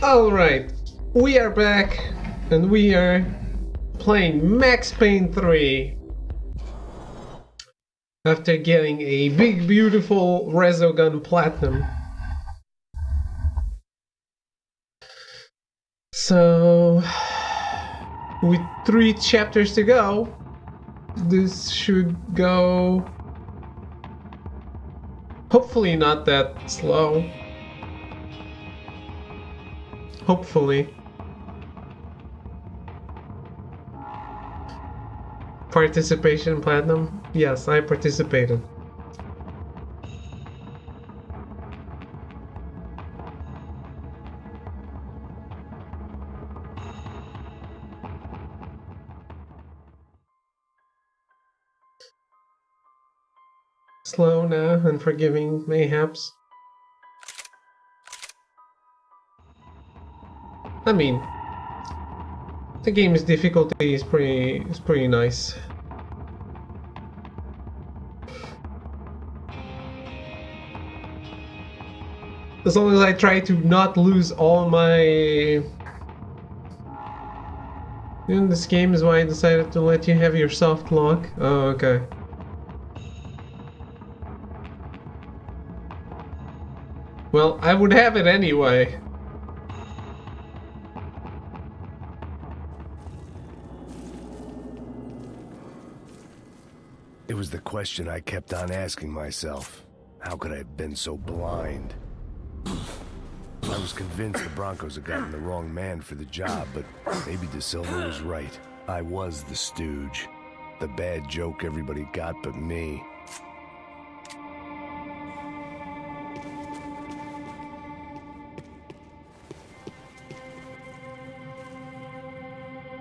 Alright, we are back and we are playing Max Payne 3 after getting a big beautiful Resogun Platinum. So, with 3 chapters to go, this should go hopefully not that slow. Hopefully. Participation platinum? Yes, I participated. Slow now and forgiving, mayhaps. I mean, the game's difficulty is pretty nice. As long as I try to not lose all my... In this game is why I decided to let you have your soft lock. Oh, okay. Well, I would have it anyway. It was the question I kept on asking myself. How could I have been so blind? I was convinced the Broncos had gotten the wrong man for the job, but maybe De Silva was right. I was the stooge. The bad joke everybody got but me.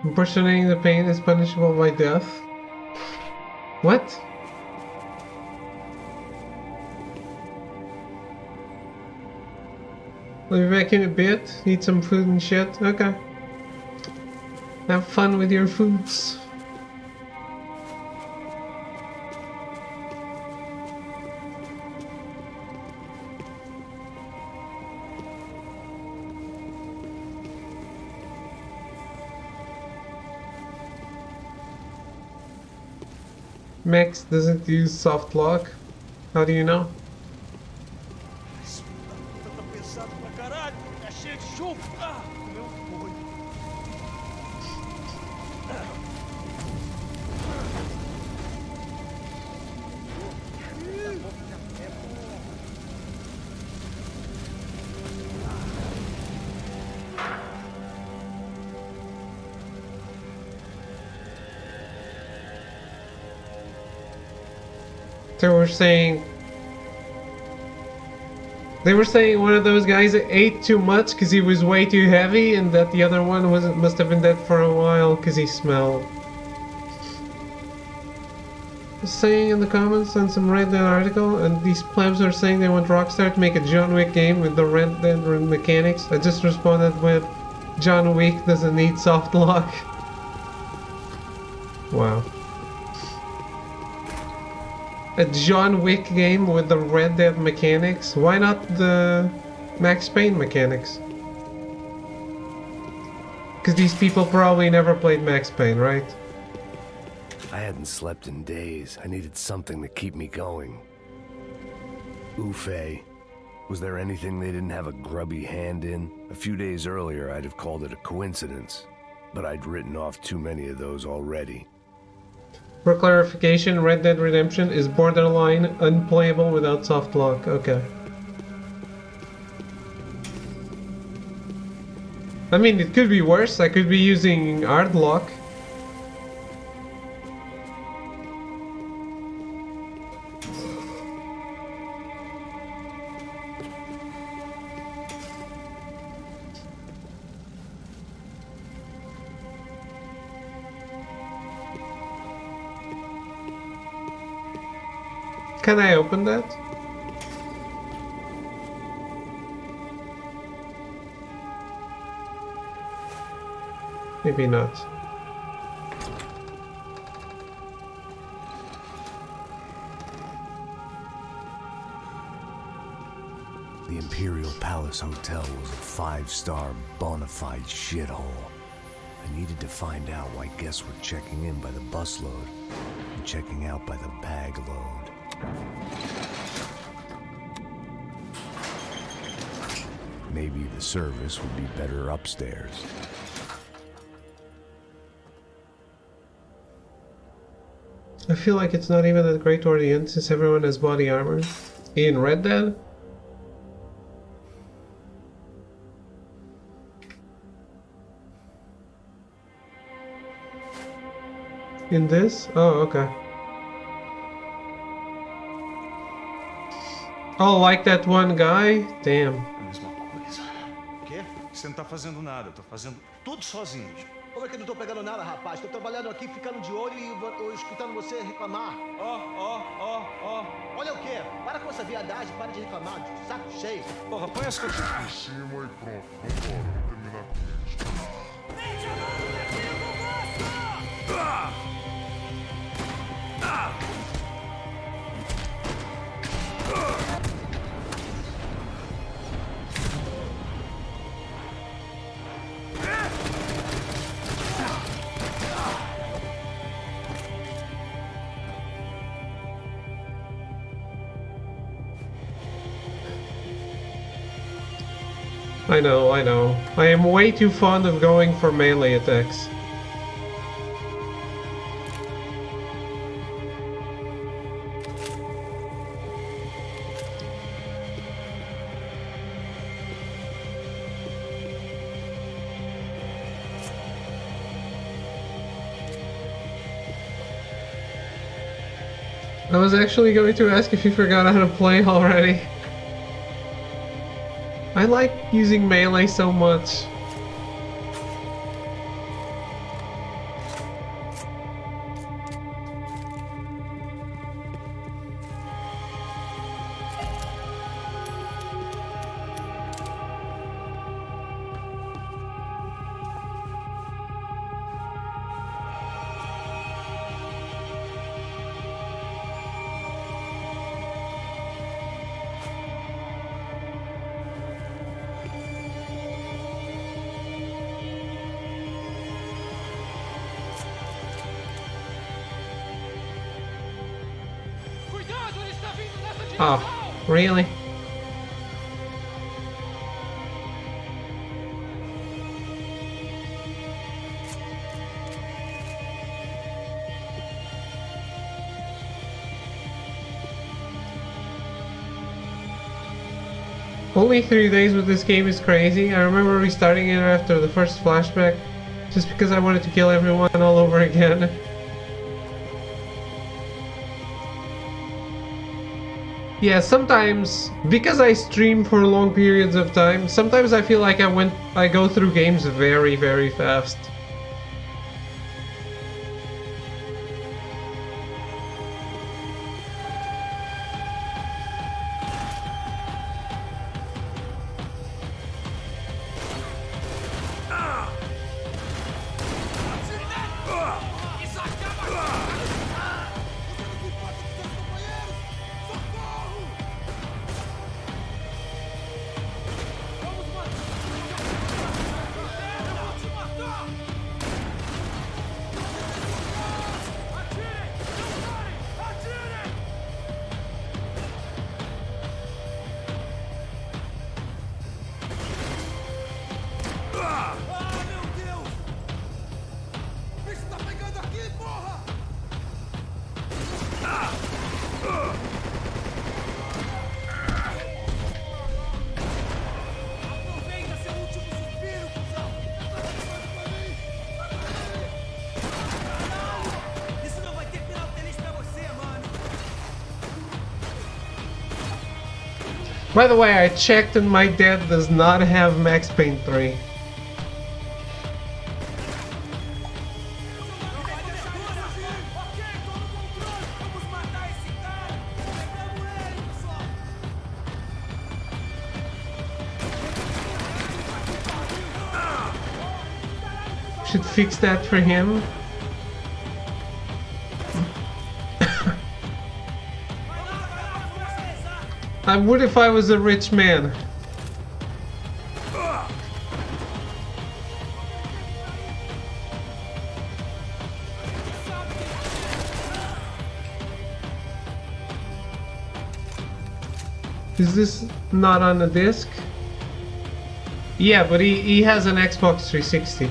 Impersonating the pain is punishable by death. What? I'll be back in a bit. Eat some food and shit. Okay. Have fun with your foods. Max doesn't use soft lock. How do you know? They were saying one of those guys ate too much because he was way too heavy, and that the other one must have been dead for a while because he smelled. Saying in the comments on some Red Dead article, and these plebs are saying they want Rockstar to make a John Wick game with the Red Dead mechanics. I just responded with, John Wick doesn't need soft lock. Wow. A John Wick game with the Red Dead mechanics? Why not the Max Payne mechanics? Because these people probably never played Max Payne, right? I hadn't slept in days. I needed something to keep me going. Oofay. Was there anything they didn't have a grubby hand in? A few days earlier, I'd have called it a coincidence. But I'd written off too many of those already. For clarification, Red Dead Redemption is borderline unplayable without soft lock. Okay. I mean, it could be worse. I could be using hard lock. Can I open that? Maybe not. The Imperial Palace Hotel was a 5-star bona fide shithole. I needed to find out why guests were checking in by the busload and checking out by the bag load. Maybe the service would be better upstairs. I feel like it's not even that great toward the end since everyone has body armor. In Red Dead? In this? Oh, okay. Oh, like that one guy? Damn. A mesma coisa. O quê? Você não tá fazendo nada, eu tô fazendo tudo sozinho. Como é que eu não tô pegando nada, rapaz? Tô trabalhando aqui, ficando de olho e escutando você reclamar. Ó. Olha o quê? Para com essa viadagem, para de reclamar. Saco cheio. Porra, põe as coisas. Em cima e pronto. Vambora, vamos terminar com isso. I know. I am way too fond of going for melee attacks. I was actually going to ask if you forgot how to play already. I like using melee so much. Oh, really? Only 3 days with this game is crazy. I remember restarting it after the first flashback, just because I wanted to kill everyone all over again. Yeah, sometimes, because I stream for long periods of time, sometimes I feel like I go through games very, very fast. By the way, I checked and my dad does not have Max Payne 3. Should fix that for him. I would if I was a rich man. Is this not on the disc? Yeah, but he has an Xbox 360.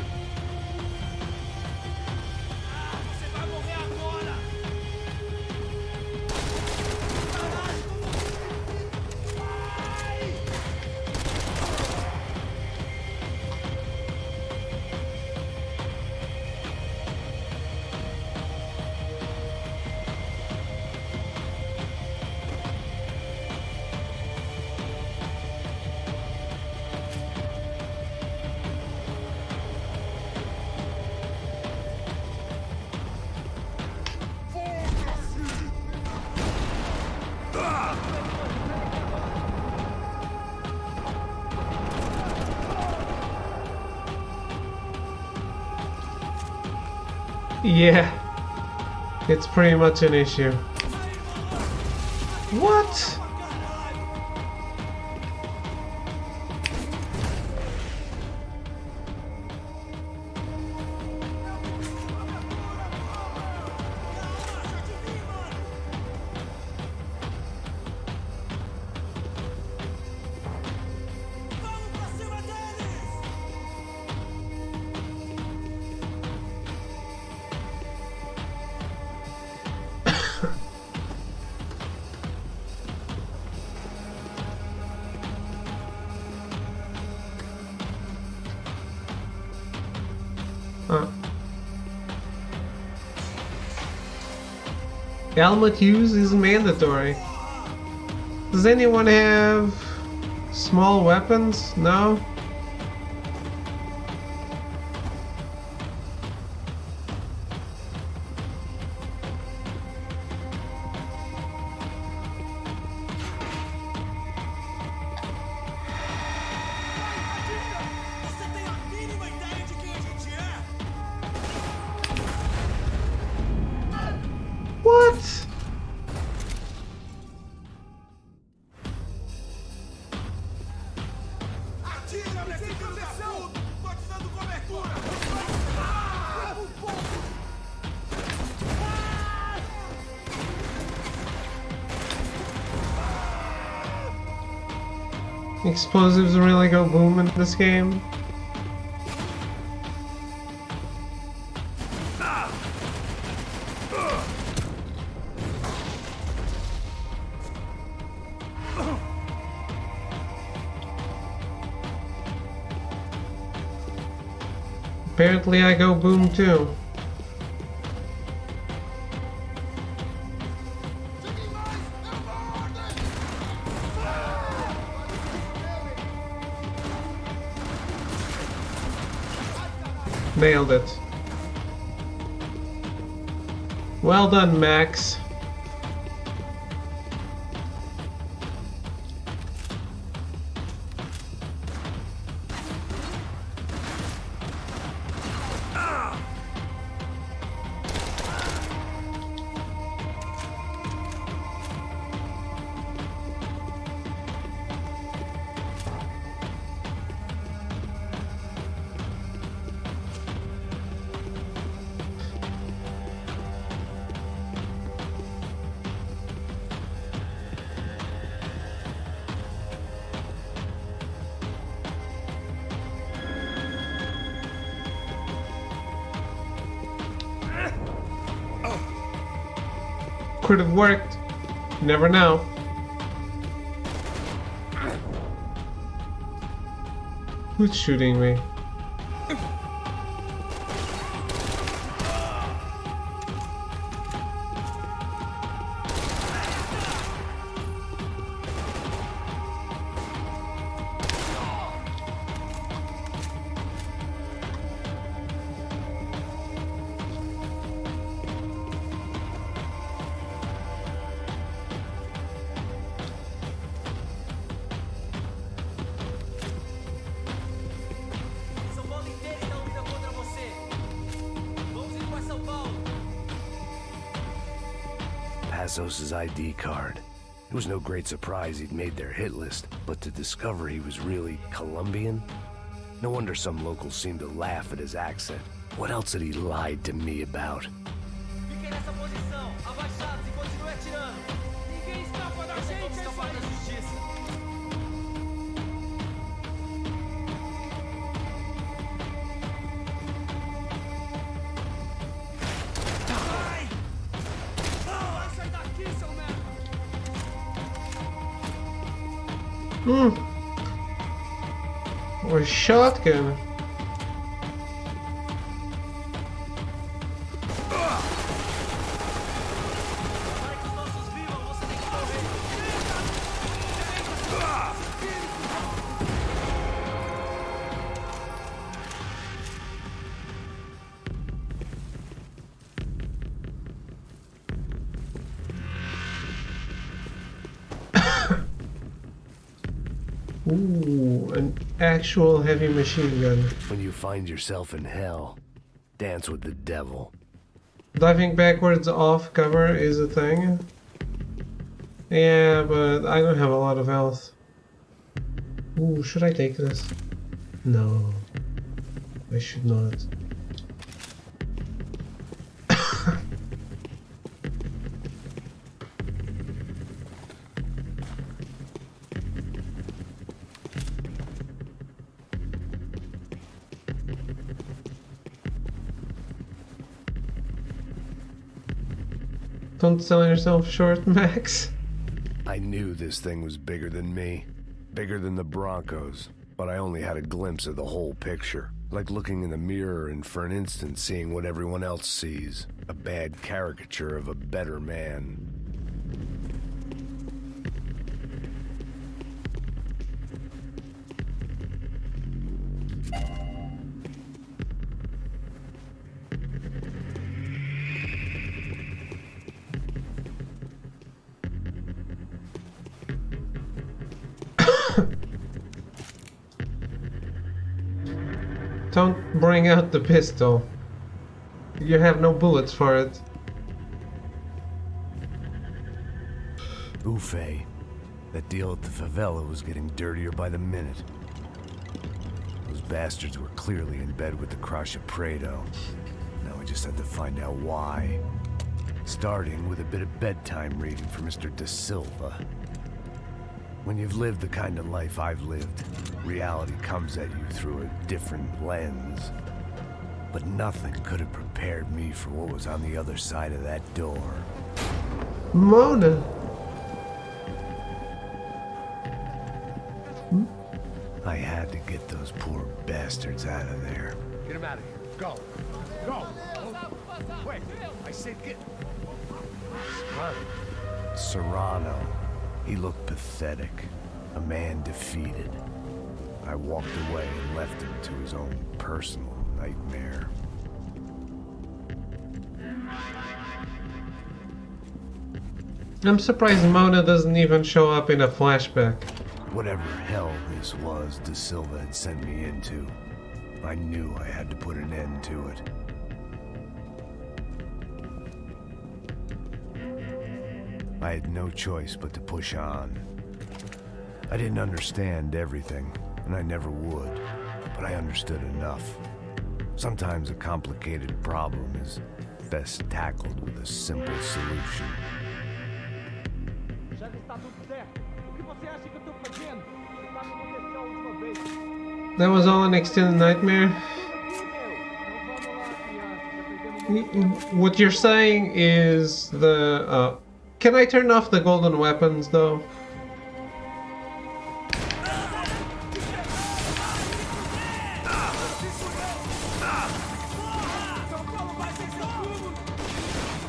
Yeah, it's pretty much an issue. What? Helmet use is mandatory. Does anyone have small weapons? No? What? Explosives really go boom in this game. Apparently I go boom too. Nailed it. Well done, Max. Could have worked. Never know. Who's shooting me? Passos's ID card. It was no great surprise he'd made their hit list, but to discover he was really Colombian? No wonder some locals seemed to laugh at his accent. What else had he lied to me about? Fiquem nessa posição, abaixados e continue atirando. Ninguém escapa da gente, é isso aí. Justiça. Vai! Vai sair daqui, seu merda! Or shotgun. Para que os nossos vivam, você tem que morrer. Ooh, an actual heavy machine gun. When you find yourself in hell, dance with the devil. Diving backwards off cover is a thing. Yeah, but I don't have a lot of health. Ooh, should I take this? No. I should not. Don't sell yourself short, Max. I knew this thing was bigger than me, bigger than the Broncos, but I only had a glimpse of the whole picture. Like looking in the mirror and for an instant seeing what everyone else sees, a bad caricature of a better man. Don't bring out the pistol. You have no bullets for it. Buffet. That deal at the favela was getting dirtier by the minute. Those bastards were clearly in bed with the Crush of Prado. Now we just had to find out why. Starting with a bit of bedtime reading for Mr. Da Silva. When you've lived the kind of life I've lived, reality comes at you through a different lens. But nothing could have prepared me for what was on the other side of that door. Mona! I had to get those poor bastards out of there. Get him out of here. Go. Go. Wait. I said get. Serrano. He looked pathetic. A man defeated. I walked away and left him to his own personal nightmare. I'm surprised Mona doesn't even show up in a flashback. Whatever hell this was Da Silva had sent me into, I knew I had to put an end to it. I had no choice but to push on. I didn't understand everything, and I never would, but I understood enough. Sometimes a complicated problem is best tackled with a simple solution. Já que está tudo certo, o que você acha que eu tô fazendo? Você tá me aconteceu a última vez. That was all an extended nightmare. What you're saying is the can I turn off the golden weapons though?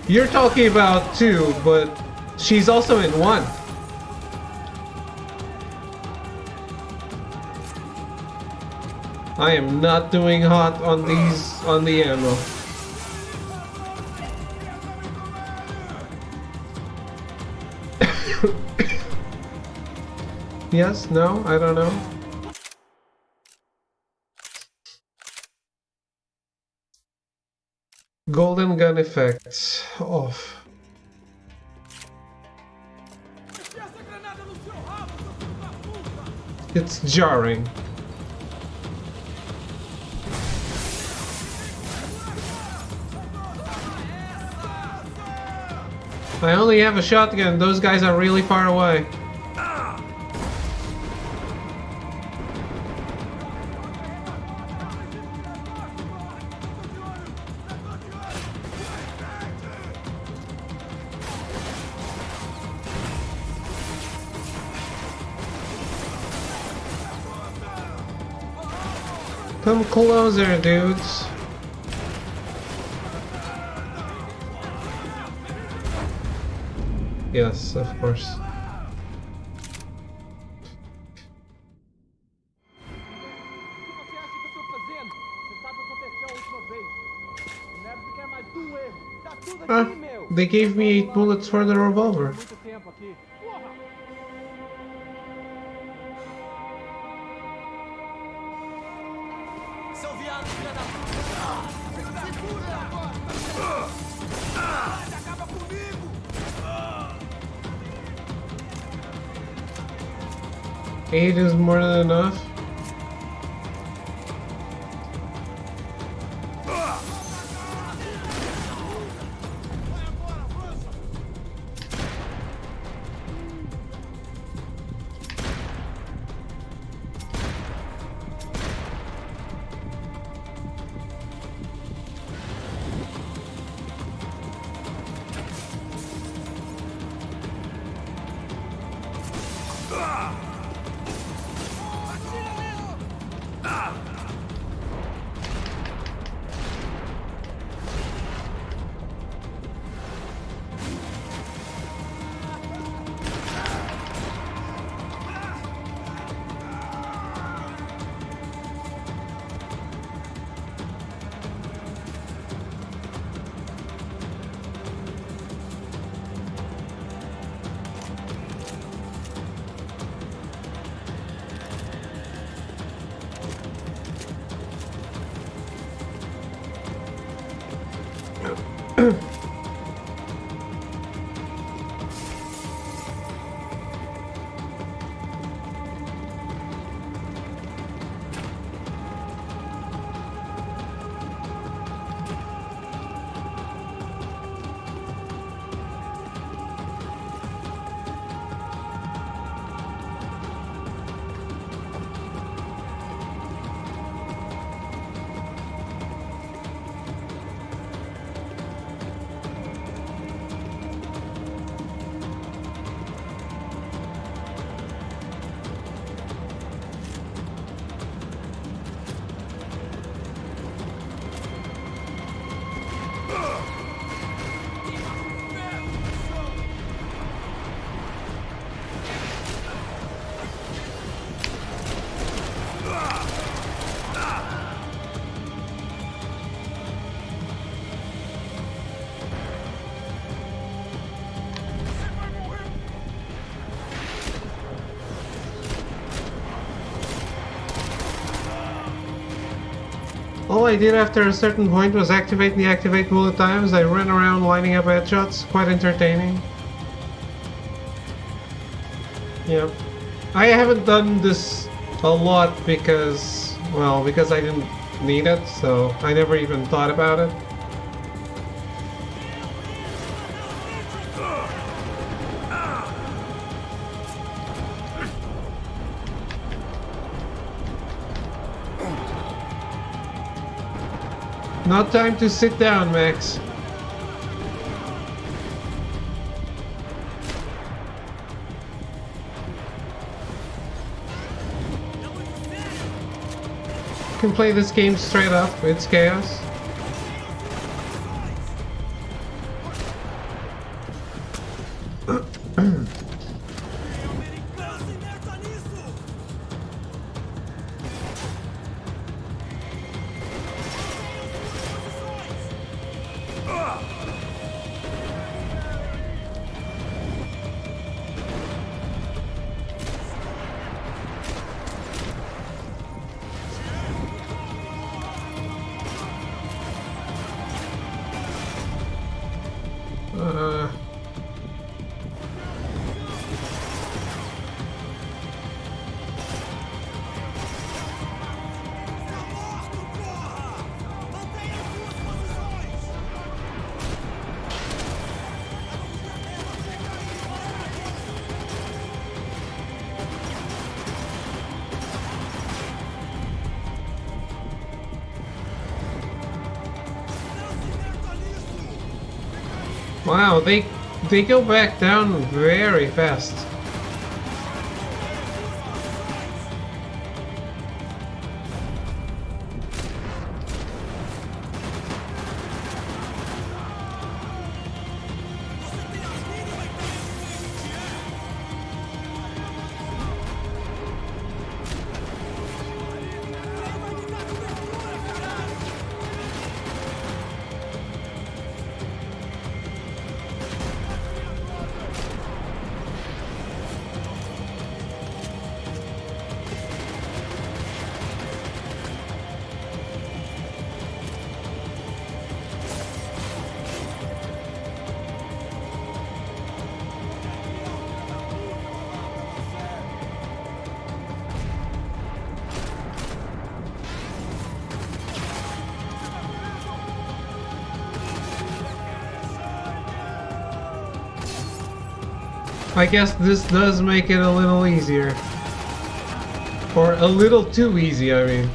You're talking about 2, but she's also in 1. I am not doing hot on the ammo. Yes, no, I don't know. Golden gun effects off. It's jarring. I only have a shotgun. Those guys are really far away. Come closer, dudes. Yes, of course. O que você acha que eu tô fazendo? Você sabe o que aconteceu a última vez. O Neves quer mais um erro. Tá tudo aqui, Ah, meu. they gave me 8 bullets for the revolver. Muito tempo aqui. Porra! Seu viado, filha da puta! Segura agora! Acaba comigo! 8 is more than enough. All I did after a certain point was activate the activate bullet times. I ran around lining up headshots, quite entertaining. Yep. I haven't done this a lot because, well, because I didn't need it, so I never even thought about it. Not time to sit down, Max. You can play this game straight up, it's chaos. Wow, they go back down very fast. I guess this does make it a little easier. Or a little too easy, I mean.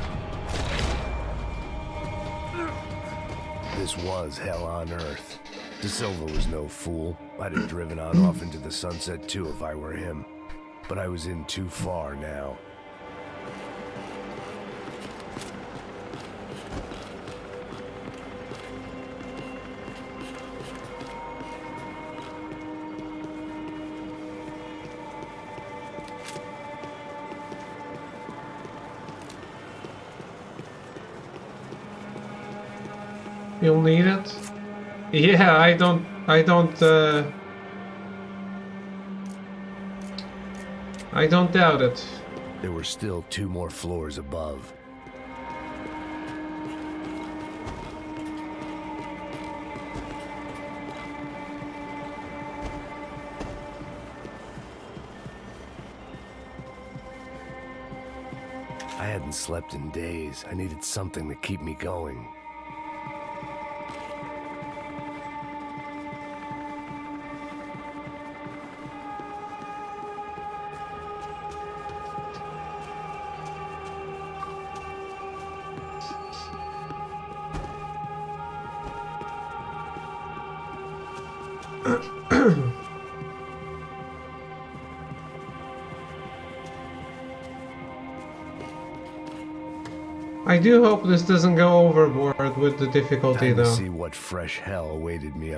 This was hell on earth. De Silva was no fool. I'd have driven on off into the sunset too if I were him. But I was in too far now. You'll need it? Yeah, I don't doubt it. There were still 2 more floors above. I hadn't slept in days. I needed something to keep me going. I do hope this doesn't go overboard with the difficulty, Time to though. see what fresh hell awaited me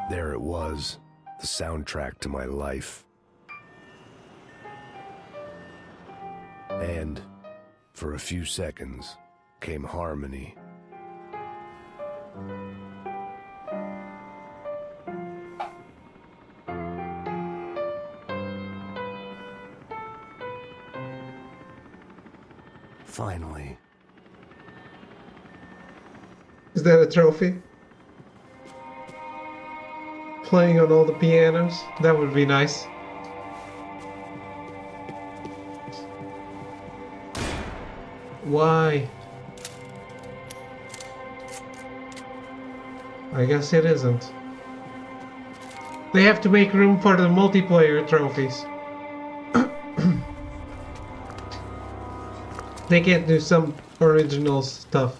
There it was, the soundtrack to my life. And, for a few seconds, came harmony. Finally. Is that a trophy? Playing on all the pianos? That would be nice. Why? I guess it isn't. They have to make room for the multiplayer trophies. They can't do some original stuff.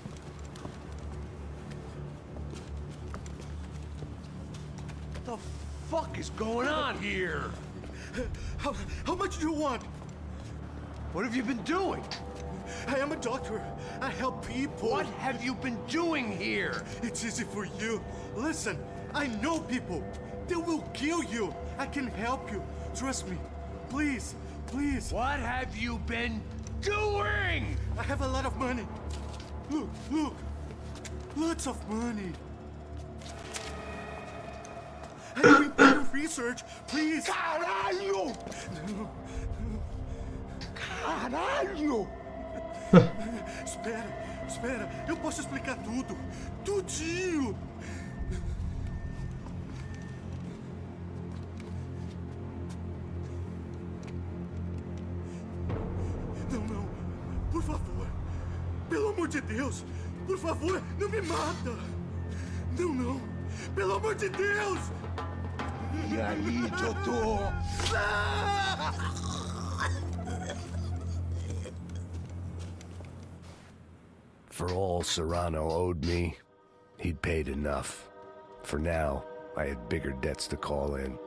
What the fuck is going on here? How much do you want? What have you been doing? I am a doctor. I help people. What have you been doing here? It's easy for you. Listen, I know people. They will kill you. I can help you. Trust me. Please, please. What have you been doing? I have a lot of money. Look, look. Lots of money. I'm doing better research. Please. Caralho! Caralho! Espera, espera. Eu posso explicar tudo. Tudinho. Não, não. Por favor. Pelo amor de Deus. Por favor, não me mata. Não, não. Pelo amor de Deus. E aí, Totô? For all Serrano owed me, he'd paid enough. For now, I had bigger debts to call in.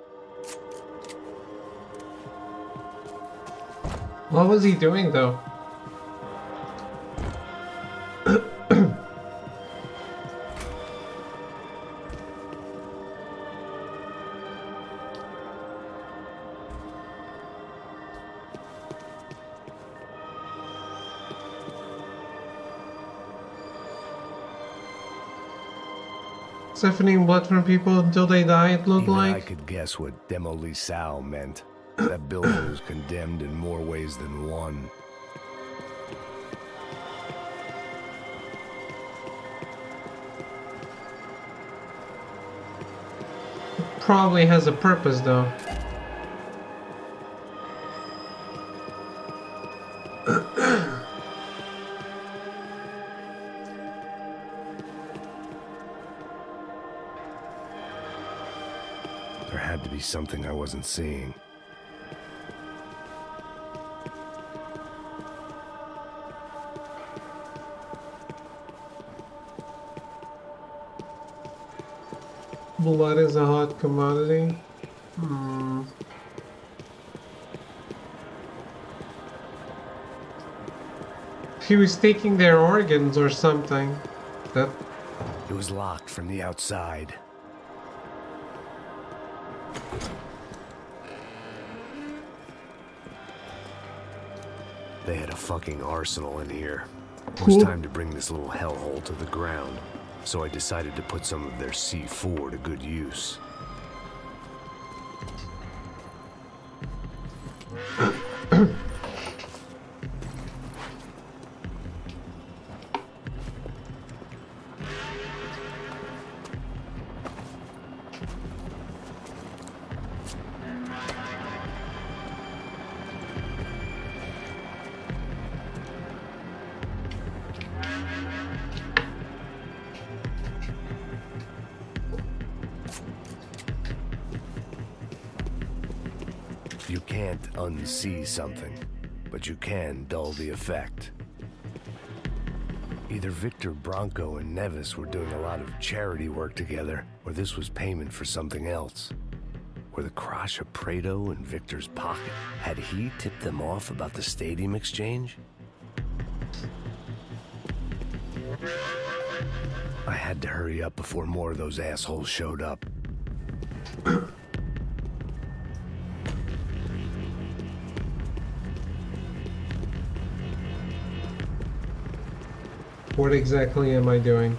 What was he doing, though? Siphoning blood from people until they die, it looked Even like. I could guess what demolisal meant. That building was condemned in more ways than one. Probably has a purpose, though. There had to be something I wasn't seeing. Blood is a hot commodity. He was taking their organs or something. That It was locked from the outside. They had a fucking arsenal in here. It was time to bring this little hellhole to the ground, so I decided to put some of their C4 to good use. You can't unsee something, but you can dull the effect. Either Victor Bronco and Nevis were doing a lot of charity work together, or this was payment for something else. Were the Crash of Prado in Victor's pocket? Had he tipped them off about the stadium exchange? I had to hurry up before more of those assholes showed up. What exactly am I doing?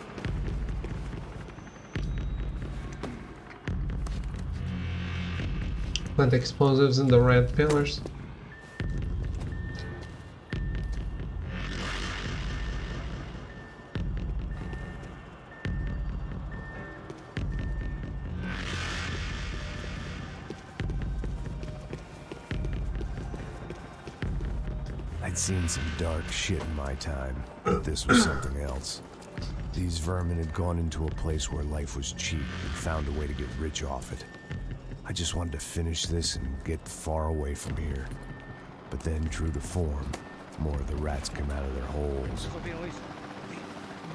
Plant explosives in the red pillars. I'd seen some dark shit in my time, but this was something else. These vermin had gone into a place where life was cheap and found a way to get rich off it. I just wanted to finish this and get far away from here. But then, true to form, more of the rats came out of their holes. Resolveram isso?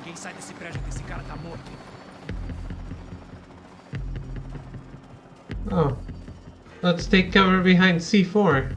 Ninguém sai desse prédio que esse cara tá morto. Oh. Let's take cover behind C4.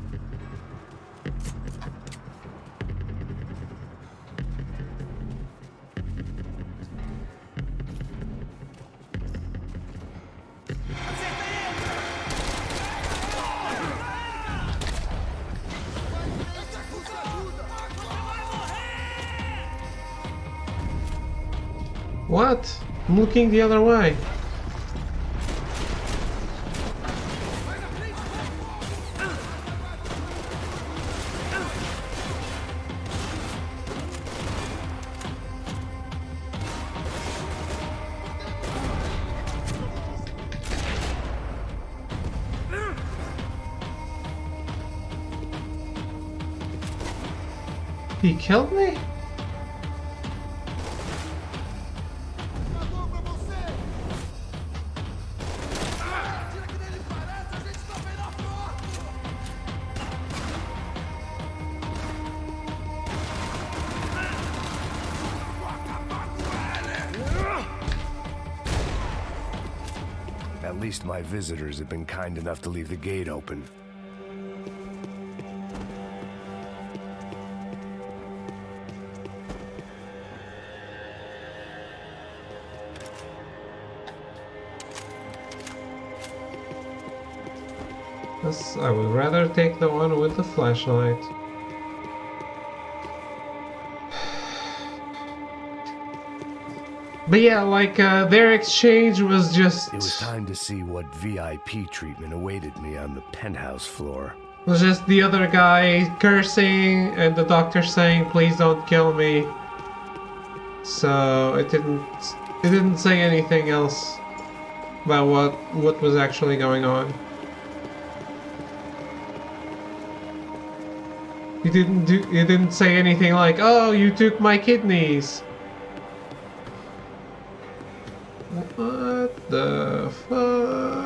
What? I'm looking the other way. He killed me? least my visitors have been kind enough to leave the gate open. Yes, I would rather take the one with the flashlight. But yeah, like, their exchange was just... It was time to see what VIP treatment awaited me on the penthouse floor. was just the other guy cursing and the doctor saying, please don't kill me. So it didn't say anything else about what was actually going on. He didn't say anything like, oh, you took my kidneys. What the fuck?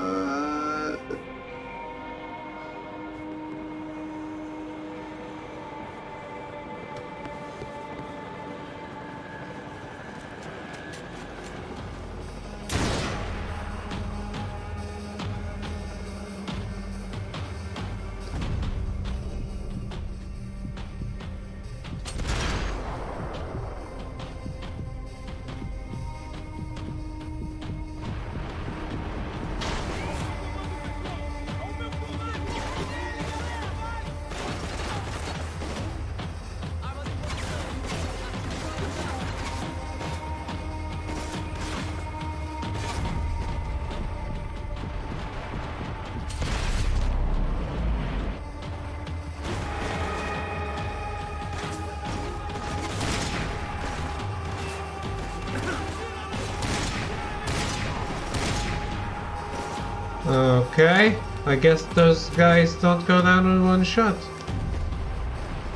Okay, I guess those guys don't go down in one shot.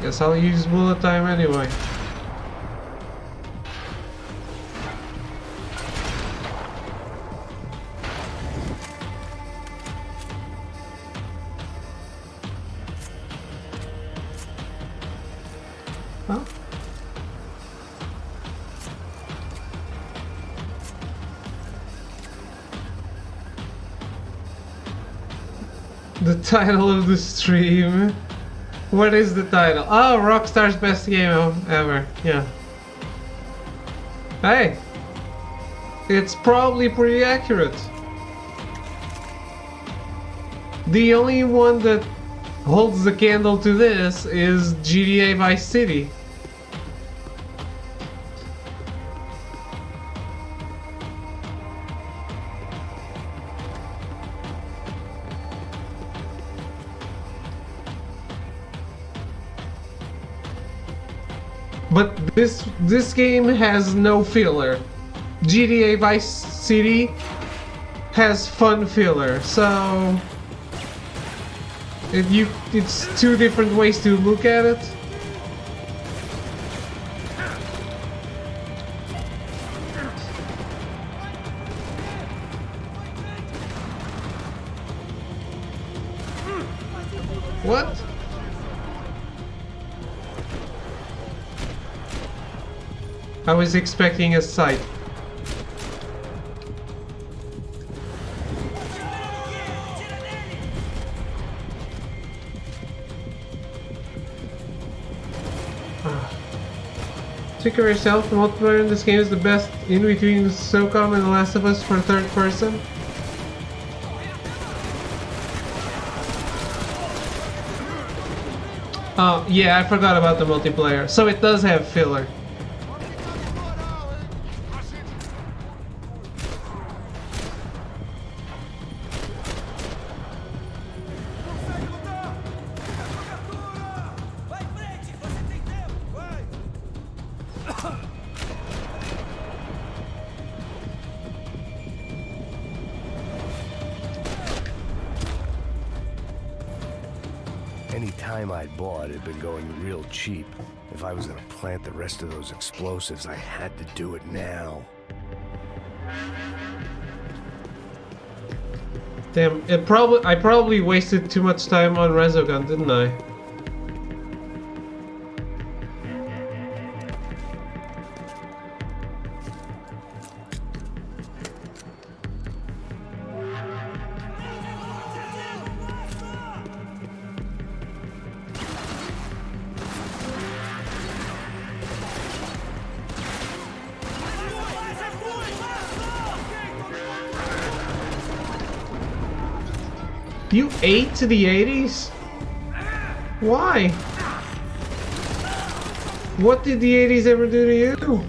Guess I'll use bullet time anyway. Huh? The title of the stream. What is the title? Oh, Rockstar's best game ever. Yeah. Hey, it's probably pretty accurate. The only one that holds the candle to this is GTA Vice City. But this game has no filler. GTA Vice City has fun filler, so it's two different ways to look at it. What? I was expecting a sight. Check for yourself, the multiplayer in this game is the best in between SOCOM and The Last of Us for third person. Oh, yeah, I forgot about the multiplayer. So it does have filler. Any time I'd bought had been going real cheap. If I was gonna plant the rest of those explosives, I had to do it now. Damn, I probably wasted too much time on Resogun, didn't I? You ate to the 80s? Why? What did the 80s ever do to you?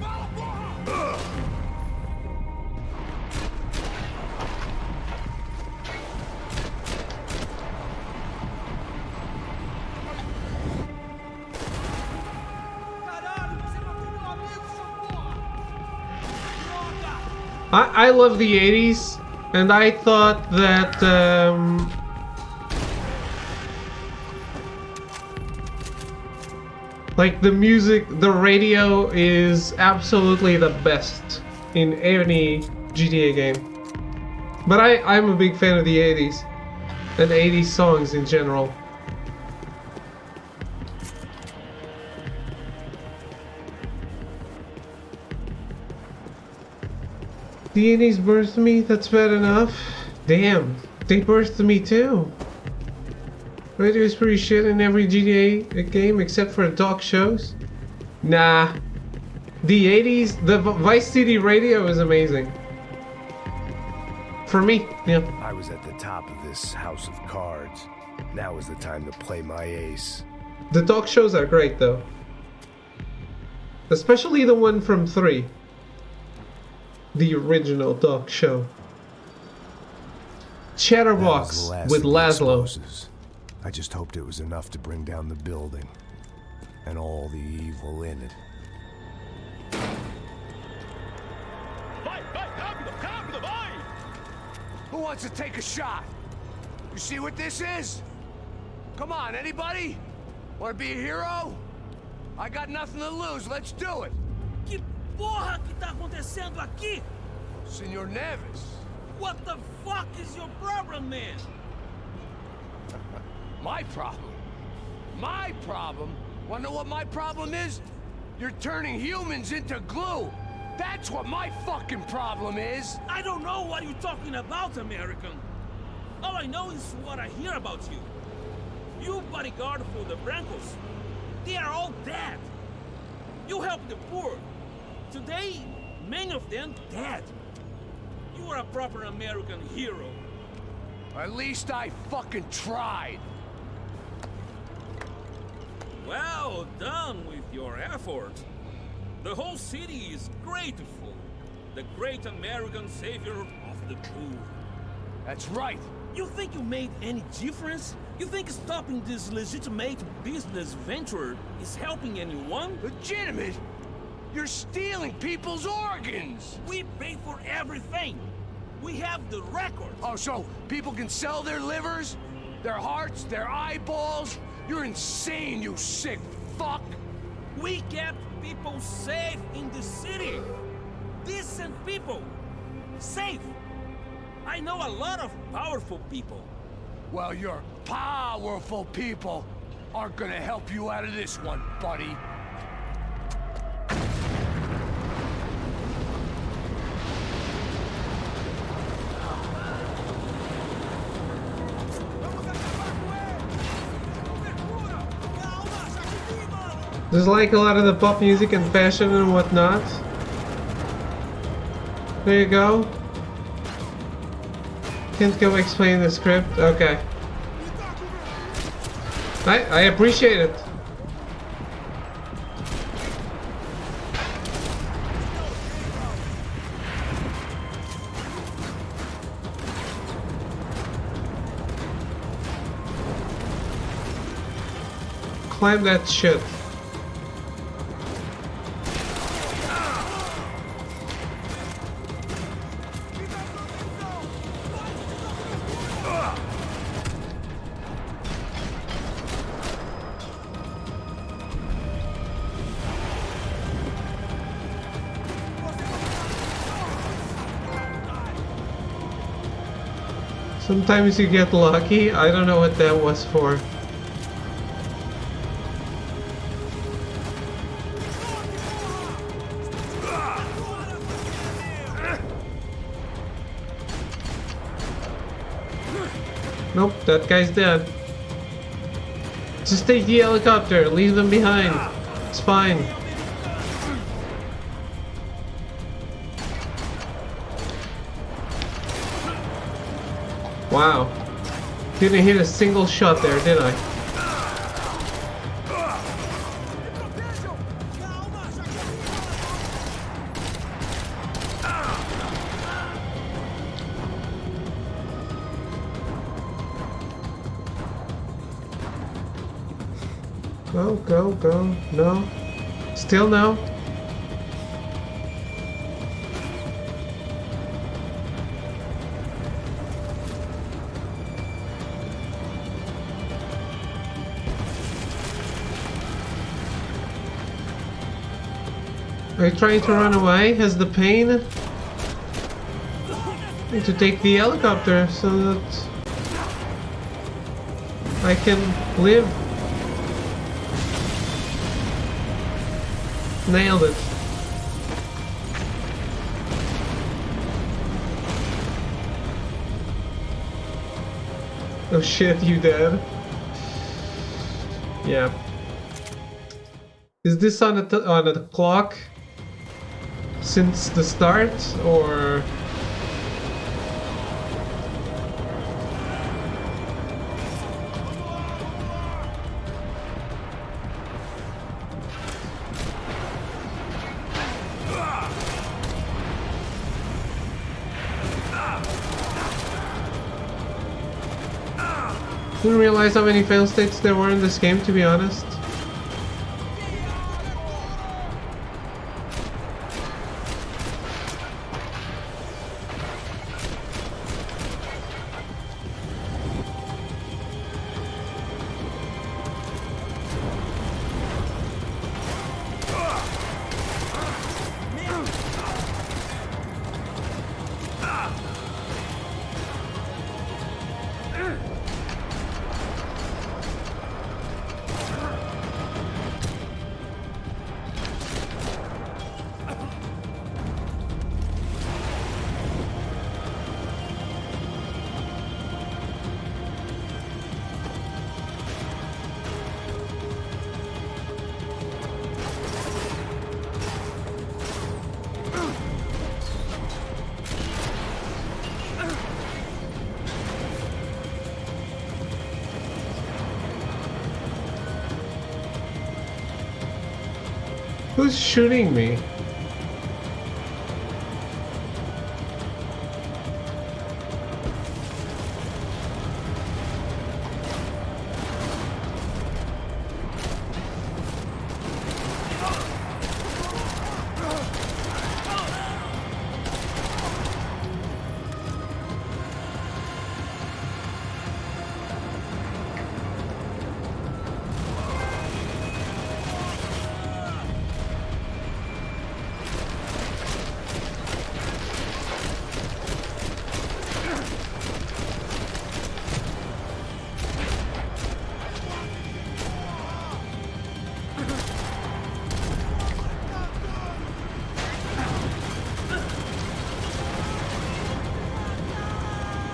I love the 80s, and I thought that like the music, the radio is absolutely the best in any GTA game. But I'm a big fan of the 80s and 80s songs in general. The 80s birthed me, that's bad enough. Damn, they birthed me too. Radio is pretty shit in every GTA game except for dog shows. Nah. The 80s, the Vice City radio is amazing. For me, yeah. I was at the top of this house of cards. Now is the time to play my ace. The dog shows are great though. Especially the one from 3. The original dog show. Chatterbox with Laszlo. I just hoped it was enough to bring down the building and all the evil in it. Who wants to take a shot? You see what this is? Come on, anybody? Want to be a hero? I got nothing to lose. Let's do it. Que porra que tá acontecendo aqui? Senor Neves. What the fuck is your problem, man? My problem? My problem? Wanna know what my problem is? You're turning humans into glue. That's what my fucking problem is. I don't know what you're talking about, American. All I know is what I hear about you. You bodyguard for the Brancos. They are all dead. You help the poor. Today, many of them dead. You are a proper American hero. At least I fucking tried. Well done with your effort. The whole city is grateful. The great American savior of the poor. That's right. You think you made any difference? You think stopping this legitimate business venture is helping anyone? Legitimate? You're stealing people's organs! We pay for everything! We have the record! Oh, so people can sell their livers? Their hearts? Their eyeballs? You're insane, you sick fuck! We kept people safe in the city! Decent people! Safe! I know a lot of powerful people. Well, your powerful people aren't gonna help you out of this one, buddy. There's like a lot of the pop music and fashion and whatnot. There you go. Can't go explain the script. Okay. I appreciate it. Climb that shit. Sometimes you get lucky. I don't know what that was for. Nope, that guy's dead. Just take the helicopter, leave them behind. It's fine. Wow. Didn't hit a single shot there, did I? Go, go, go. No. Still no. Are you trying to run away? Has the Payne? Need to take the helicopter so that I can live. Nailed it. Oh shit, you dead? Yeah. Is this on a clock since the start, or? Didn't realize how many fail states there were in this game, to be honest. Who's shooting me?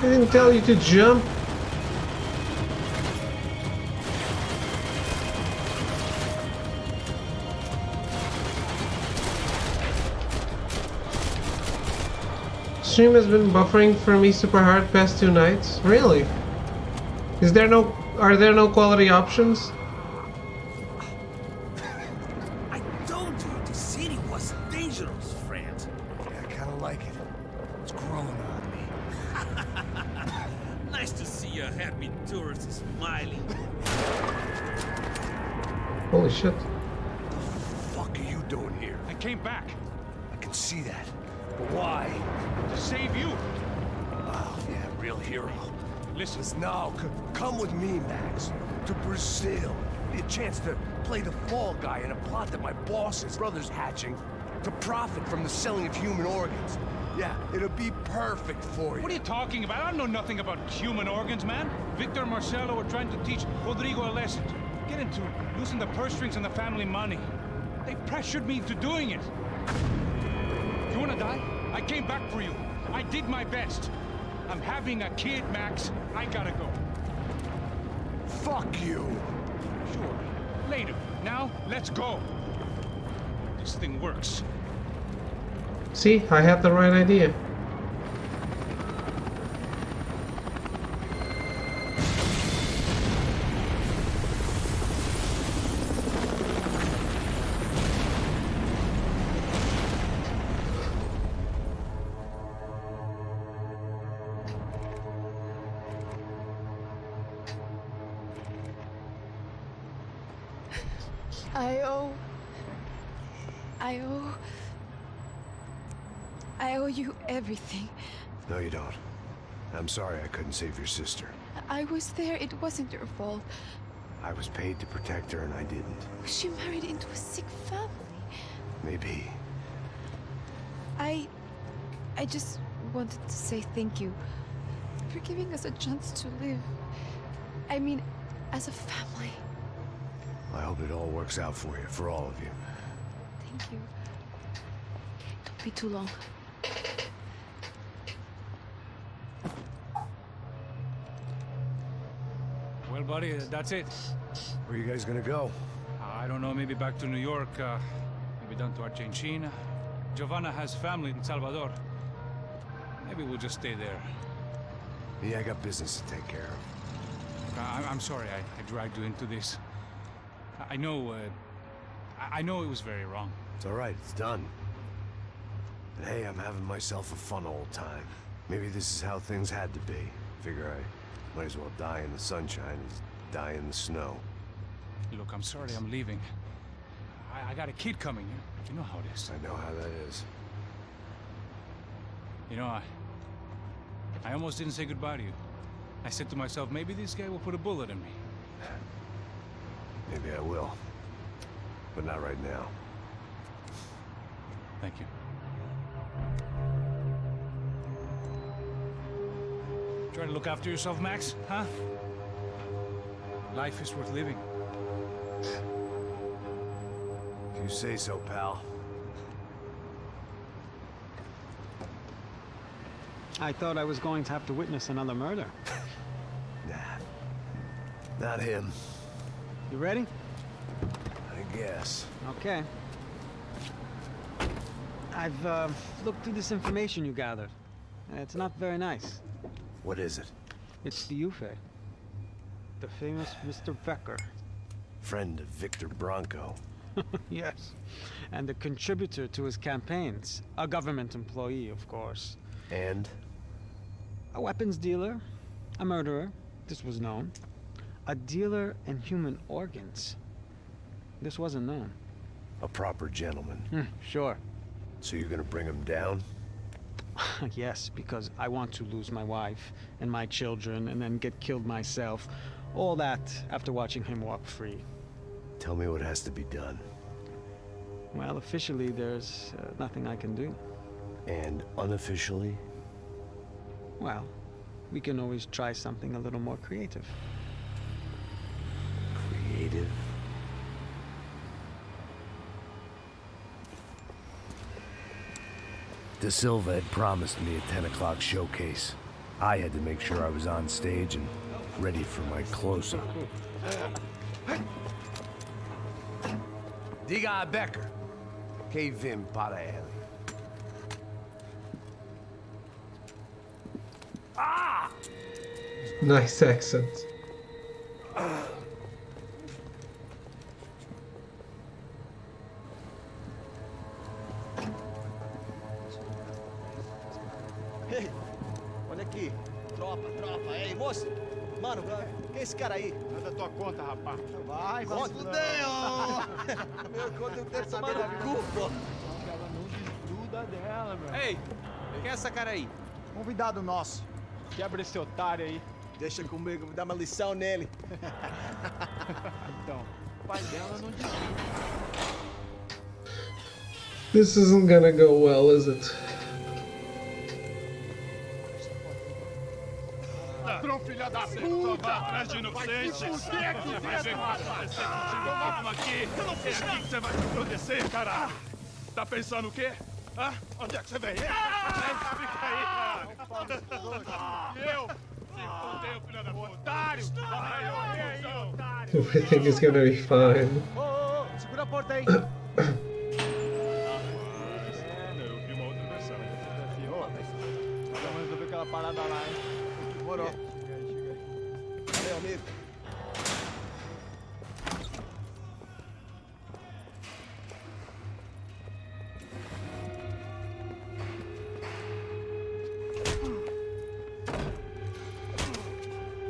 I didn't tell you to jump. Stream has been buffering for me super hard past 2 nights. Really? Are there no quality options? I told you the city was dangerous, friend. Yeah, I kinda like it. It's growing on me. Nice to see a happy tourist smiling. Holy shit. What the fuck are you doing here? I came back I can see that. But why? to save you. Oh, yeah, real hero. Listen, No, come with me, Max. To Brazil. Be a chance to play the fall guy in a plot that my boss's brother's hatching to profit from the selling of human organs. Yeah, it'll be perfect for you. what are you talking about? I know nothing about human organs, man. Victor and Marcelo were trying to teach Rodrigo a lesson. Get into losing the purse strings and the family money. They pressured me into doing it. You wanna die? I came back for you. I did my best. I'm having a kid, Max. I gotta go. Fuck you. Sure. Later. Now, let's go. This thing works. See, I had the right idea. I owe... I owe you everything. No, you don't. I'm sorry I couldn't save your sister. I was there. It wasn't your fault. I was paid to protect her and I didn't. She married into a sick family. Maybe. I just wanted to say thank you for giving us a chance to live. I mean, as a family. I hope it all works out for you, for all of you. Thank you. Don't be too long. Well, buddy, that's it. Where are you guys gonna go? I don't know, maybe back to New York, maybe down to Argentina. Giovanna has family in Salvador. Maybe we'll just stay there. Me, I got business to take care of. I'm sorry I dragged you into this. I know it was very wrong. It's all right, it's done. And hey, I'm having myself a fun old time. Maybe this is how things had to be. Figure I might as well die in the sunshine as die in the snow. Look, I'm sorry I'm leaving. I got a kid coming. You know how it is. I know how that is. You know, I almost didn't say goodbye to you. I said to myself, maybe this guy will put a bullet in me. Maybe I will. But not right now. Thank you. Try to look after yourself, Max, huh? Life is worth living. If you say so, pal. I thought I was going to have to witness another murder. Nah. Not him. You ready? I guess. Okay. I've looked through this information you gathered. It's not very nice. What is it? It's the Ufe. The famous Mr. Becker. Friend of Victor Bronco. Yes. And a contributor to his campaigns. A government employee, of course. And? A weapons dealer. A murderer. This was known. A dealer in human organs. This wasn't known. A proper gentleman. Sure. So you're gonna bring him down? Yes, because I want to lose my wife and my children and then get killed myself. All that after watching him walk free. Tell me what has to be done. Well, officially, there's nothing I can do. And unofficially? Well, we can always try something a little more creative. Creative? De Silva had promised me a 10 o'clock showcase. I had to make sure I was on stage and ready for my close-up. Diga a Becker. Que vim para ele. Ah! Nice accent. Ei, olha aqui. Tropa. Ei, moço. Mano, quem é esse cara aí? Nada tua conta, rapaz. Vai fudeu! Meu conta eu quero saber da culpa. Ela não desgruda dela, meu. Ei, quem é essa cara aí? Convidado nosso. Quebra esse otário aí. Deixa comigo, vou dar uma lição nele. Então, o pai dela não desgruda. This isn't gonna go well, is it? Ladrão, filha da puta! Vai atrás de inocente! Vai ver como aparecer contigo. Vamos aqui! É aqui que você vai se proteger, cara! Tá pensando o quê? Hã? Onde é que você vem? Fica aí, cara! Eu? Se fodeu, filha da puta! Otário! Vai morrer aí, otário! Everything is gonna be fine. Ô, segura a porta aí! Eu vi uma outra versão. Vamos resolver aquela parada lá, hein? Demorou. Chega aí. Valeu, amigo.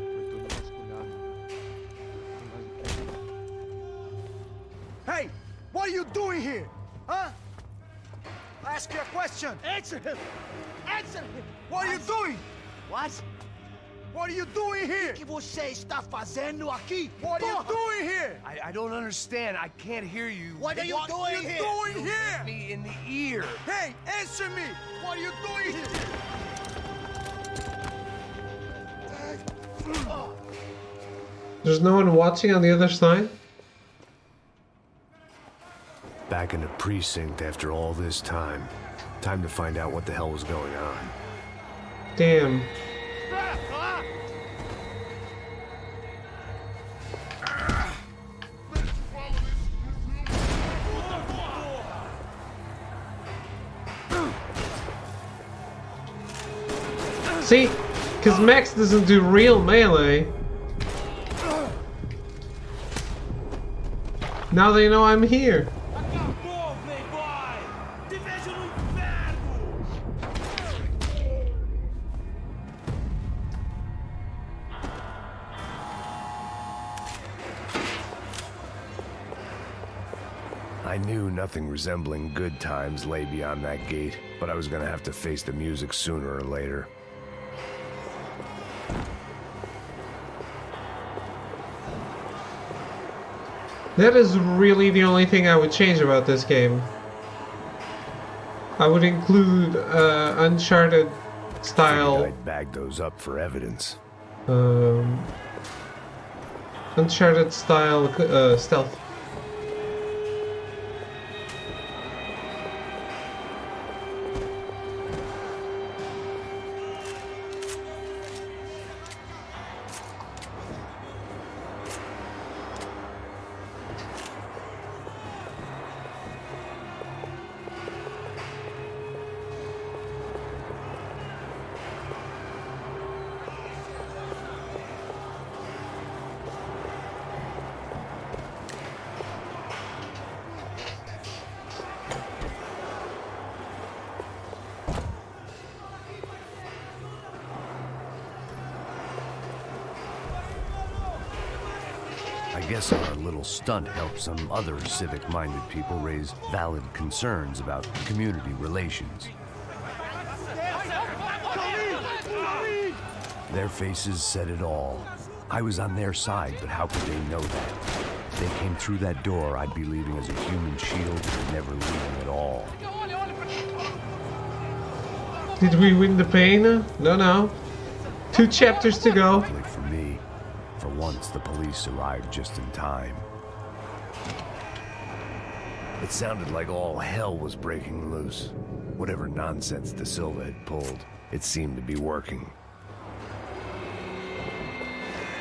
Foi tudo vasculhado. Hey! doing here? Huh? I ask you a question. Answer him! Answer him! What are you doing? What? What are you doing here? O que você está fazendo aqui? What are you doing here? I don't understand. I can't hear you. What are you doing here? Doing here? Me in the ear. Hey, answer me! What are you doing here? There's no one watching on the other side? Back in the precinct after all this time. Time to find out what the hell was going on. Damn. See? Because Max doesn't do real melee. Now they know I'm here. Acabou, playboy! Te vejo no inferno! I knew nothing resembling good times lay beyond that gate, but I was gonna have to face the music sooner or later. That is really the only thing I would change about this game. I would include Uncharted style. I'd bag those up for evidence. Uncharted style stealth. I guess our little stunt helped some other civic-minded people raise valid concerns about community relations. Their faces said it all. I was on their side, but how could they know that? If they came through that door, I'd be leaving as a human shield and never leaving at all. Did we win the Payne? No. 2 chapters to go. Luckily for me, for once the police arrived just in time. It sounded like all hell was breaking loose. Whatever nonsense De Silva had pulled, it seemed to be working.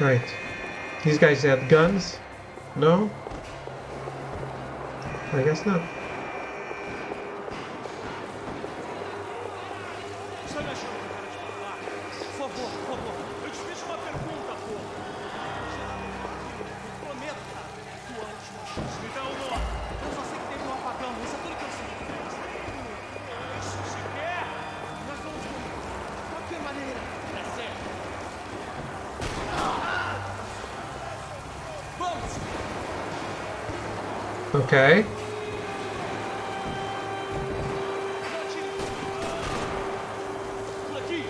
Right. These guys have guns? No? I guess not. Está me achando com cara de popular? Por favor. Eu te fiz uma pergunta, pô. Prometo, cara. Tua última chance. Me dá o nome. Eu só sei que teve um apagão. Isso é tudo que eu sei. Isso se quer? Nós vamos com qualquer maneira. É certo. Vamos! Okay. Por aqui!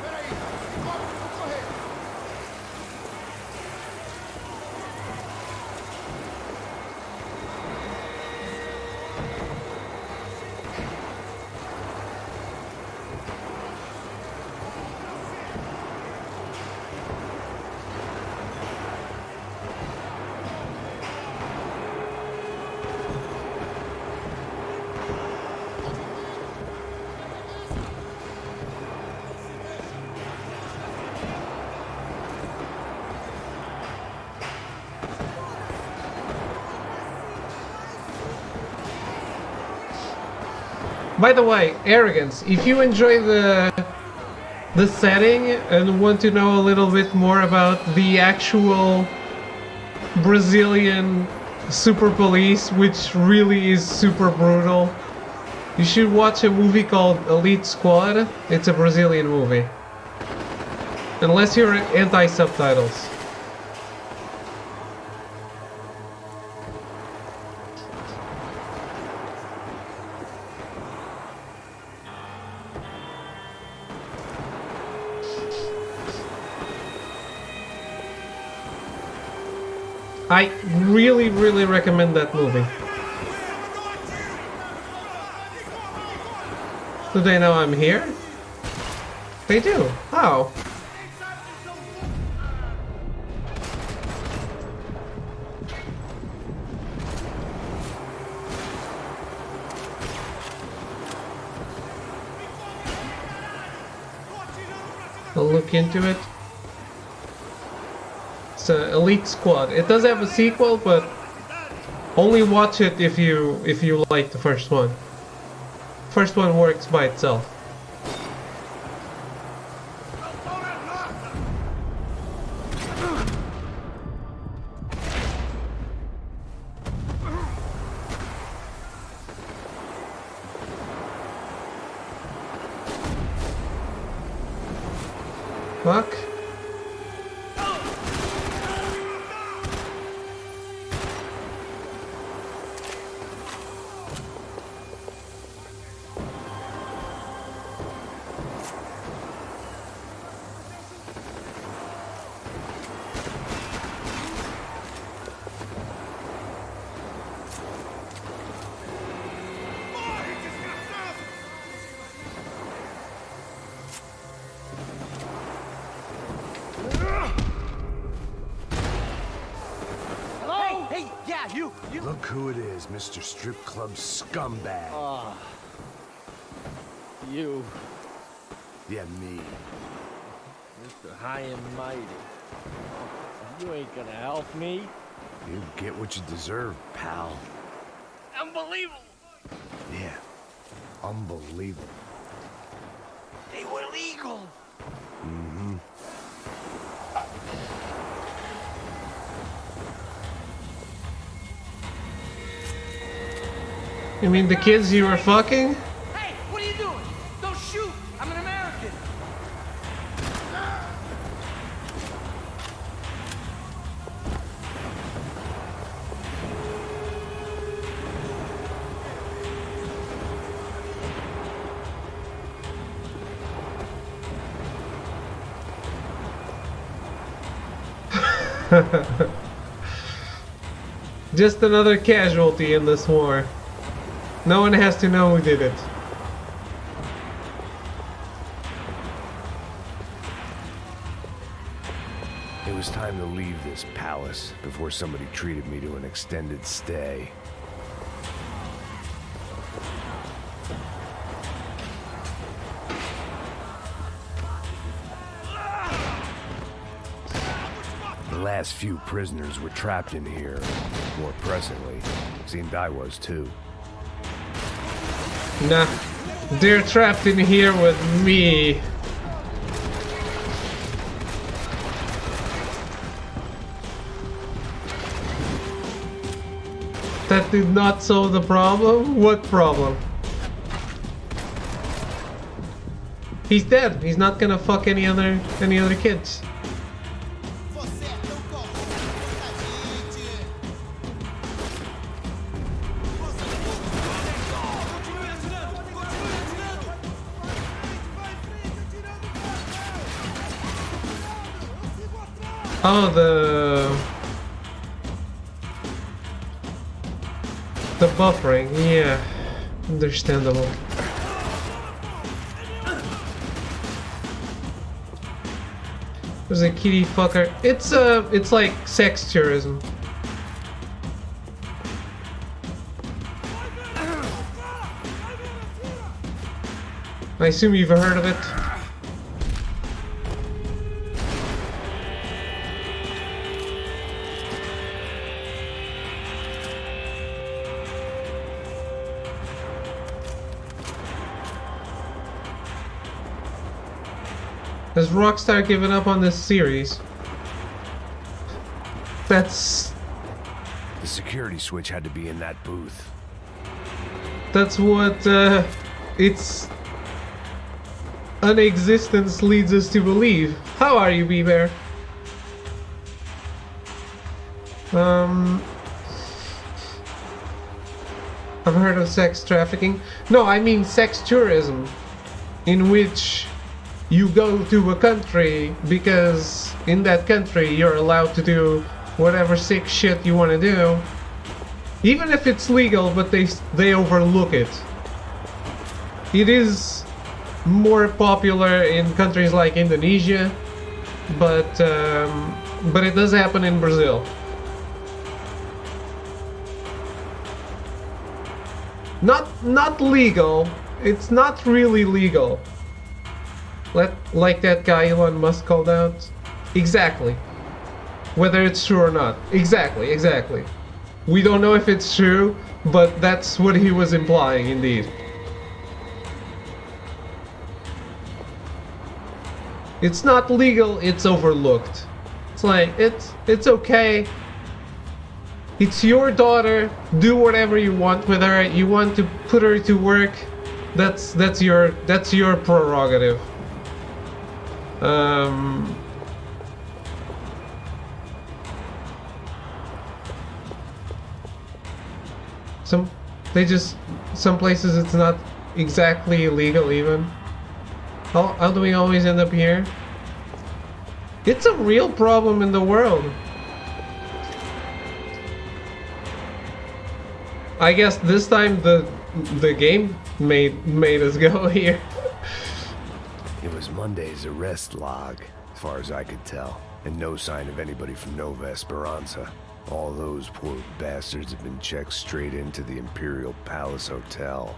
Peraí, vou correr. By the way, Arrogance, if you enjoy the setting and want to know a little bit more about the actual Brazilian super police, which really is super brutal, you should watch a movie called Elite Squad. It's a Brazilian movie. Unless you're anti-subtitles. I really, really recommend that movie. Do they know I'm here? They do. How? I'll look into it. It's an Elite Squad. It does have a sequel, but only watch it if you like the first one. First one works by itself. Fuck. Look who it is, Mr. Strip Club Scumbag. You, Yeah, me. Mr. High and Mighty. You ain't gonna help me. You get what you deserve, pal. Unbelievable! Yeah. Unbelievable. They were legal! Mm-hmm. You mean the kids you were fucking? Hey, what are you doing? Don't shoot! I'm an American! Just another casualty in this war. No one has to know who did it. It was time to leave this palace before somebody treated me to an extended stay. The last few prisoners were trapped in here. More pressingly, seemed I was too. Nah, they're trapped in here with me. That did not solve the problem? What problem? He's dead. He's not gonna fuck any other kids. Oh, the buffering, yeah, understandable. There's a kitty fucker. It's like sex tourism. I assume you've heard of it. Has Rockstar given up on this series? That's... The security switch had to be in that booth. That's what, it's... unexistence leads us to believe. How are you, B-Bear? I've heard of sex trafficking. No, I mean sex tourism, in which you go to a country because in that country you're allowed to do whatever sick shit you want to do, even if it's legal, but they overlook it. It is more popular in countries like Indonesia, but it does happen in Brazil. Not legal. It's not really legal. Like that guy Elon Musk called out. Exactly. Whether it's true or not. Exactly. We don't know if it's true, but that's what he was implying, indeed. It's not legal, it's overlooked. It's like, it's okay. It's your daughter, do whatever you want with her. You want to put her to work, that's your prerogative. Some places it's not exactly illegal even. How do we always end up here? It's a real problem in the world. I guess this time the game made us go here. It was Monday's arrest log, as far as I could tell, and no sign of anybody from Nova Esperanza. All those poor bastards have been checked straight into the Imperial Palace Hotel.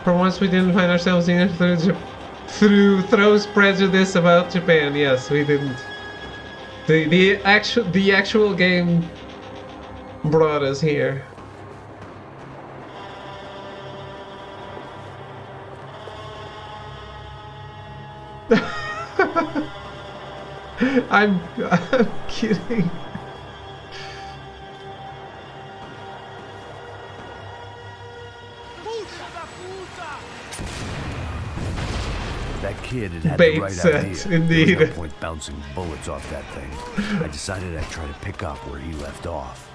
For once we didn't find ourselves in it through Throw's prejudice about Japan. Yes, we didn't. The actual game brought us here. I'm kidding. That kid had Bait the right set, idea. indeed. There was no point bouncing bullets off that thing. I decided I'd try to pick up where he left off.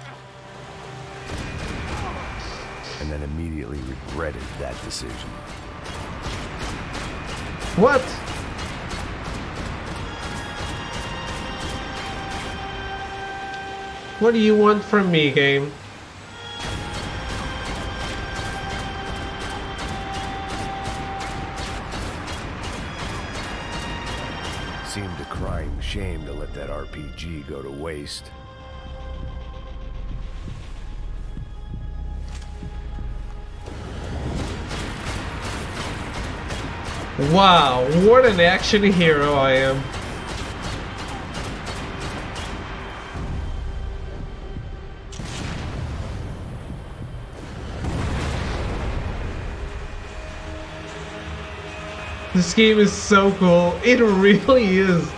And then immediately regretted that decision. What? What do you want from me, game? Seemed a crying shame to let that RPG go to waste. Wow, what an action hero I am. This game is so cool. It really is.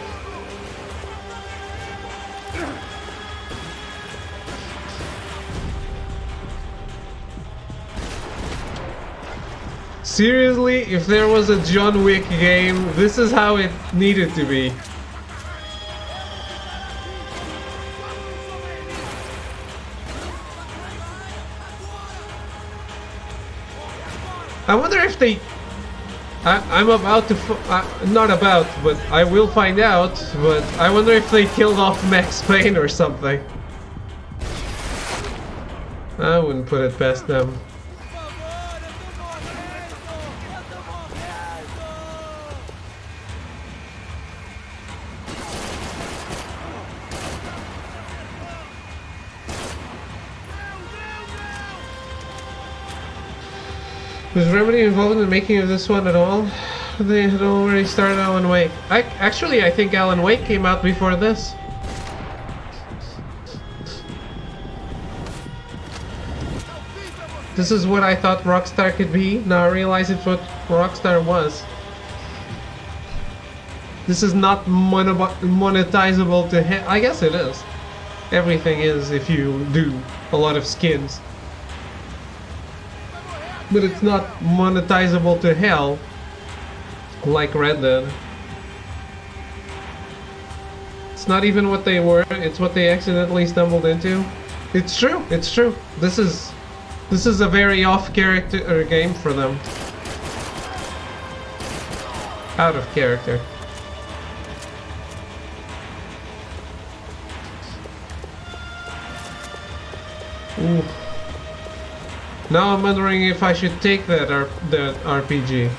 Seriously, if there was a John Wick game, this is how it needed to be. I wonder if they... I'm about to... not about, but I will find out, but I wonder if they killed off Max Payne or something. I wouldn't put it past them. Was Remedy involved in the making of this one at all? They had already started Alan Wake. Actually, I think Alan Wake came out before this. This is what I thought Rockstar could be. Now I realize it's what Rockstar was. This is not monetizable to hit. I guess it is. everything is if you do a lot of skins. But it's not monetizable to hell like Red Dead. It's not even what they were, it's what they accidentally stumbled into. It's true, it's true. This is a very off character game for them. Out of character. Ooh. Now I'm wondering if I should take that RPG.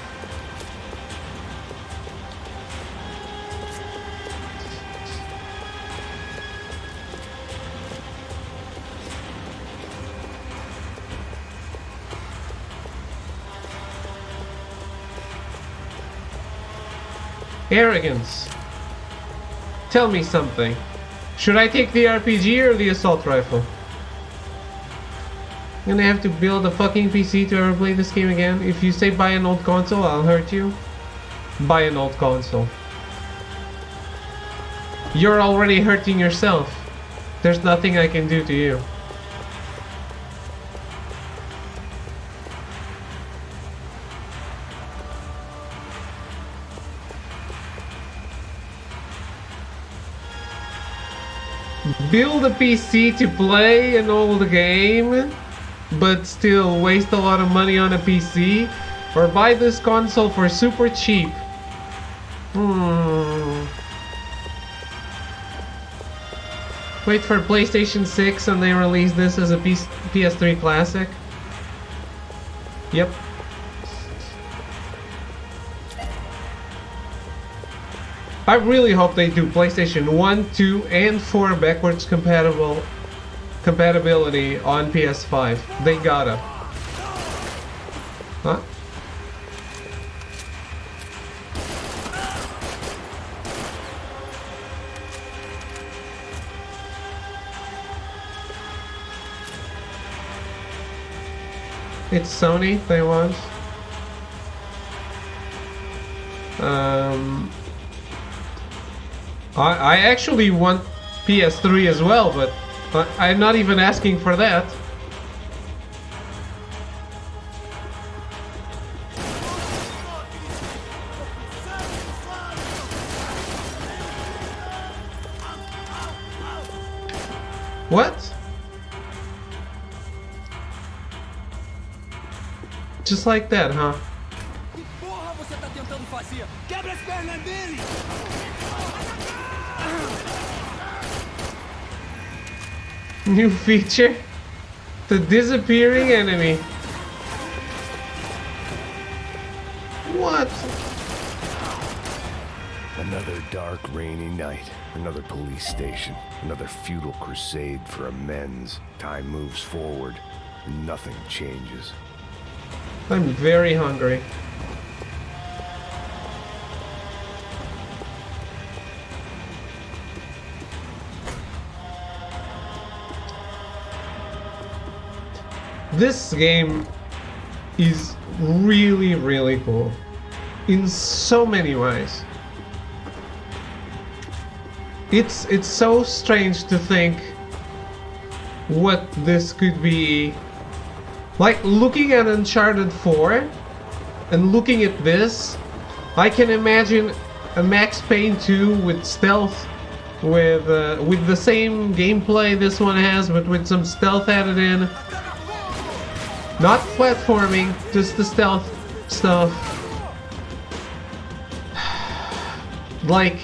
Arrogance. Tell me something. Should I take the RPG or the assault rifle? I'm gonna have to build a fucking PC to ever play this game again. If you say buy an old console, I'll hurt you. Buy an old console. You're already hurting yourself. There's nothing I can do to you. Build a PC to play an old game, but still waste a lot of money on a PC, or buy this console for super cheap. Wait for PlayStation 6 and they release this as a PS3 classic. Yep. I really hope they do PlayStation 1, 2, and 4 backwards compatibility on PS5. They gotta. Huh? It's Sony they want. I actually want PS3 as well, but I'm not even asking for that. What? Just like that, huh? New feature? The disappearing enemy. What? Another dark, rainy night. Another police station. Another futile crusade for amends. Time moves forward, and nothing changes. I'm very hungry. This game is really, really cool in so many ways. It's so strange to think what this could be. Like, looking at Uncharted 4 and looking at this, I can imagine a Max Payne 2 with stealth, with the same gameplay this one has, but with some stealth added in. Not platforming, just the stealth stuff. Like,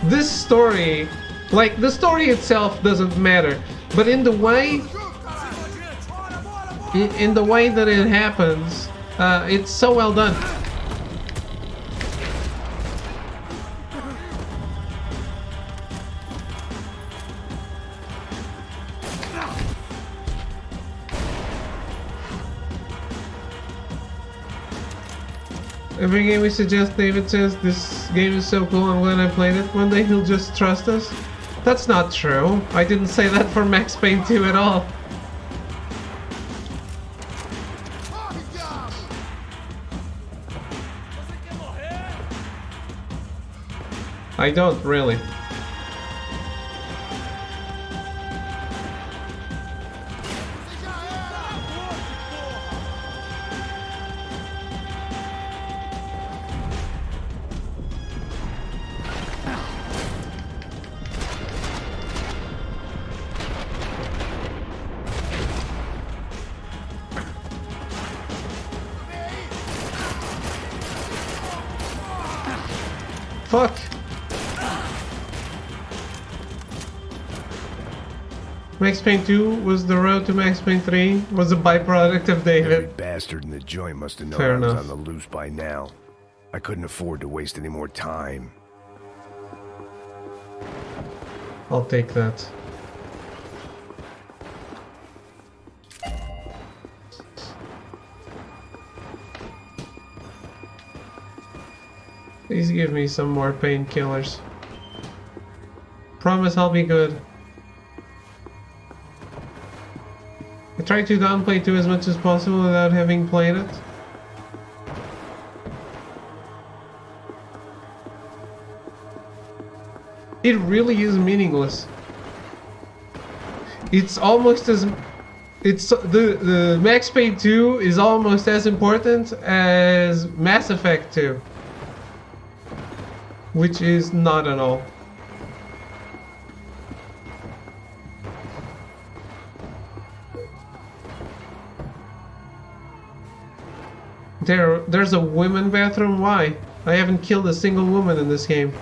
this story, like, the story itself doesn't matter, but in the way that it happens, it's so well done. Every game we suggest, David says, this game is so cool, I'm glad I played it. One day he'll just trust us. That's not true. I didn't say that for Max Payne 2 at all. I don't, really. Fuck! Max Payne 2 was the road to Max Payne 3, was a byproduct of Every David. bastard in the joint must have known Fair I was enough. on the loose by now. I couldn't afford to waste any more time. I'll take that. Please give me some more painkillers. Promise I'll be good. I tried to downplay 2 as much as possible without having played it. It really is meaningless. It's almost as... the Max Payne 2 is almost as important as Mass Effect 2. Which is not at all. There's a women bathroom? Why? I haven't killed a single woman in this game.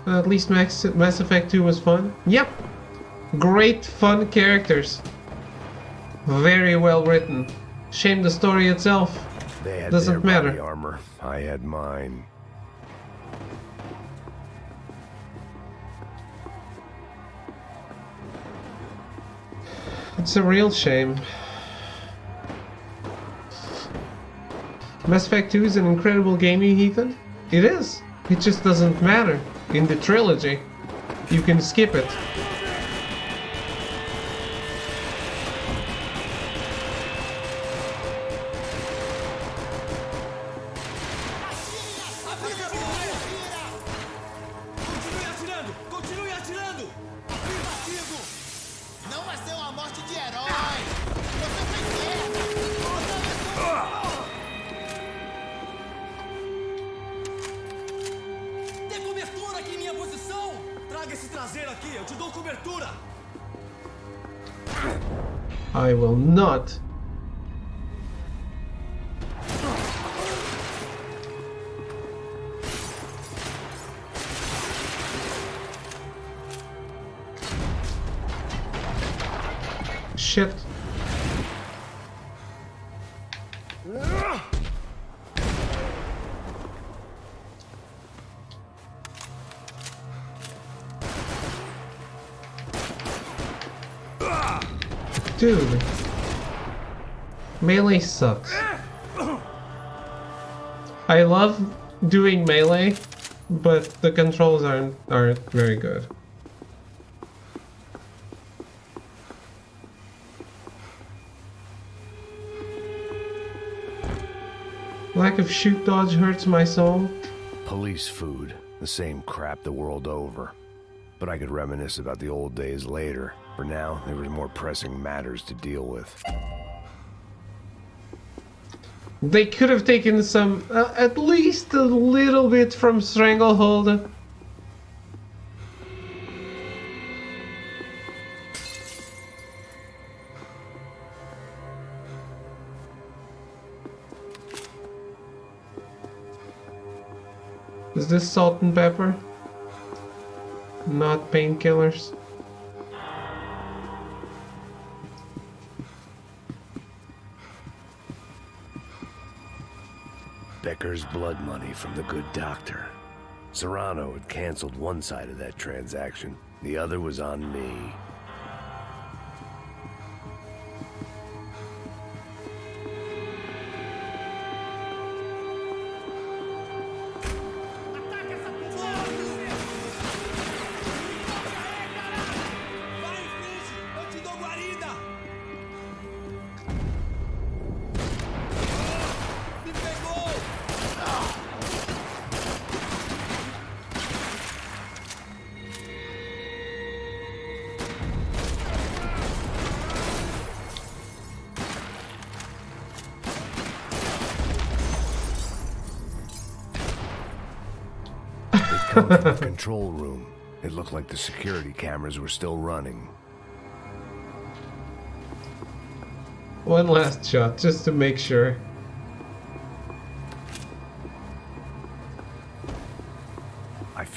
At least Mass Effect 2 was fun. Yep! Great fun characters. Very well written. Shame the story itself They had doesn't their body matter. armor. I had mine. It's a real shame. Mass Effect 2 is an incredible game, Ethan. It is. It just doesn't matter. In the trilogy, you can skip it. Continue atirando! Continue atirando! Afirmativo! Não vai ser uma morte de herói! Você fez merda! Tem cobertura aqui em minha posição! Traga esse traseiro aqui, eu te dou cobertura! I will not. Shit. Dude. Melee sucks. I love doing melee, but the controls aren't very good. Lack of shoot dodge hurts my soul. Police food. The same crap the world over. But I could reminisce about the old days later. For now, there were more pressing matters to deal with. They could have taken some, at least a little bit from Stranglehold. Is this salt and pepper? Not painkillers? Becker's blood money from the good doctor. Serrano had canceled one side of that transaction. The other was on me. Vai em frente! Eu te dou guarida! Me pegou! Come from the control room. It looked like the security cameras were still running. One last shot, just to make sure.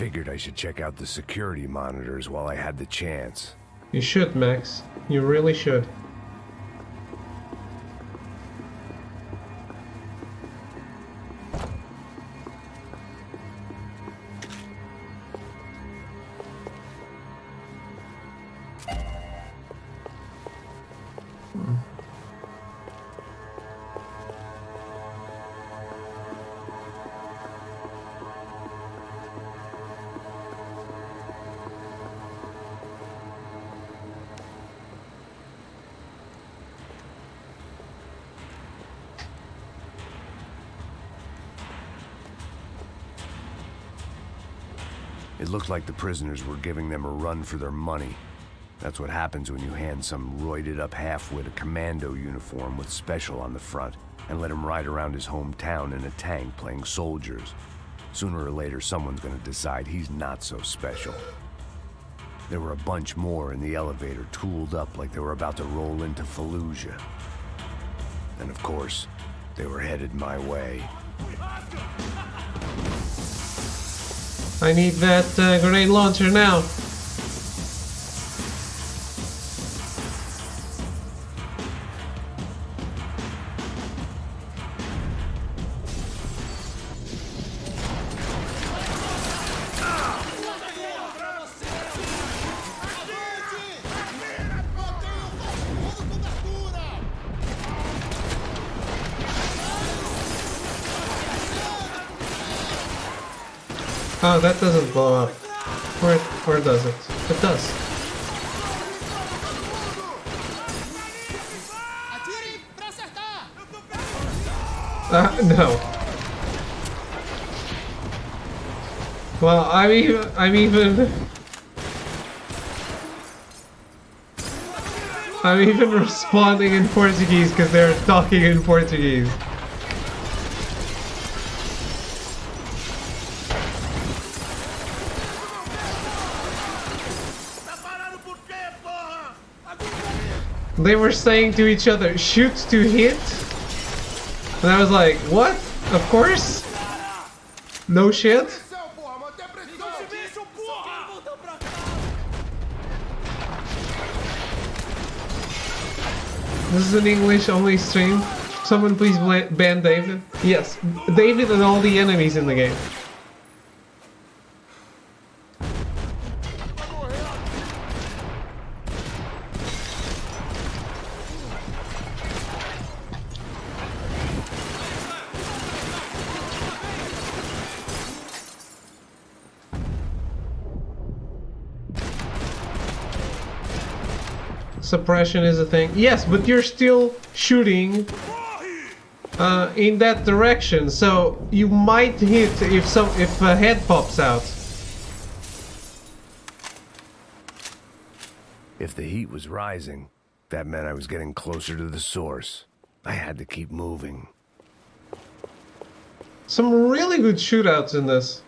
figured I should check out the security monitors while I had the chance. You should, Max. You really should. It looked like the prisoners were giving them a run for their money. That's what happens when you hand some roided-up halfwit a commando uniform with special on the front and let him ride around his hometown in a tank playing soldiers. Sooner or later, someone's gonna decide he's not so special. There were a bunch more in the elevator, tooled up like they were about to roll into Fallujah. And of course, they were headed my way. I need that grenade launcher now. Oh, that doesn't blow up. Or does it? It does. No. Well, I'm even responding in Portuguese because they're talking in Portuguese. They were saying to each other, shoot to hit? And I was like, what? Of course? No shit? This is an English only stream. Someone please ban David. Yes, David and all the enemies in the game. Suppression is a thing. Yes, but you're still shooting in that direction, so you might hit if a head pops out. If the heat was rising, that meant I was getting closer to the source. I had to keep moving. Some really good shootouts in this.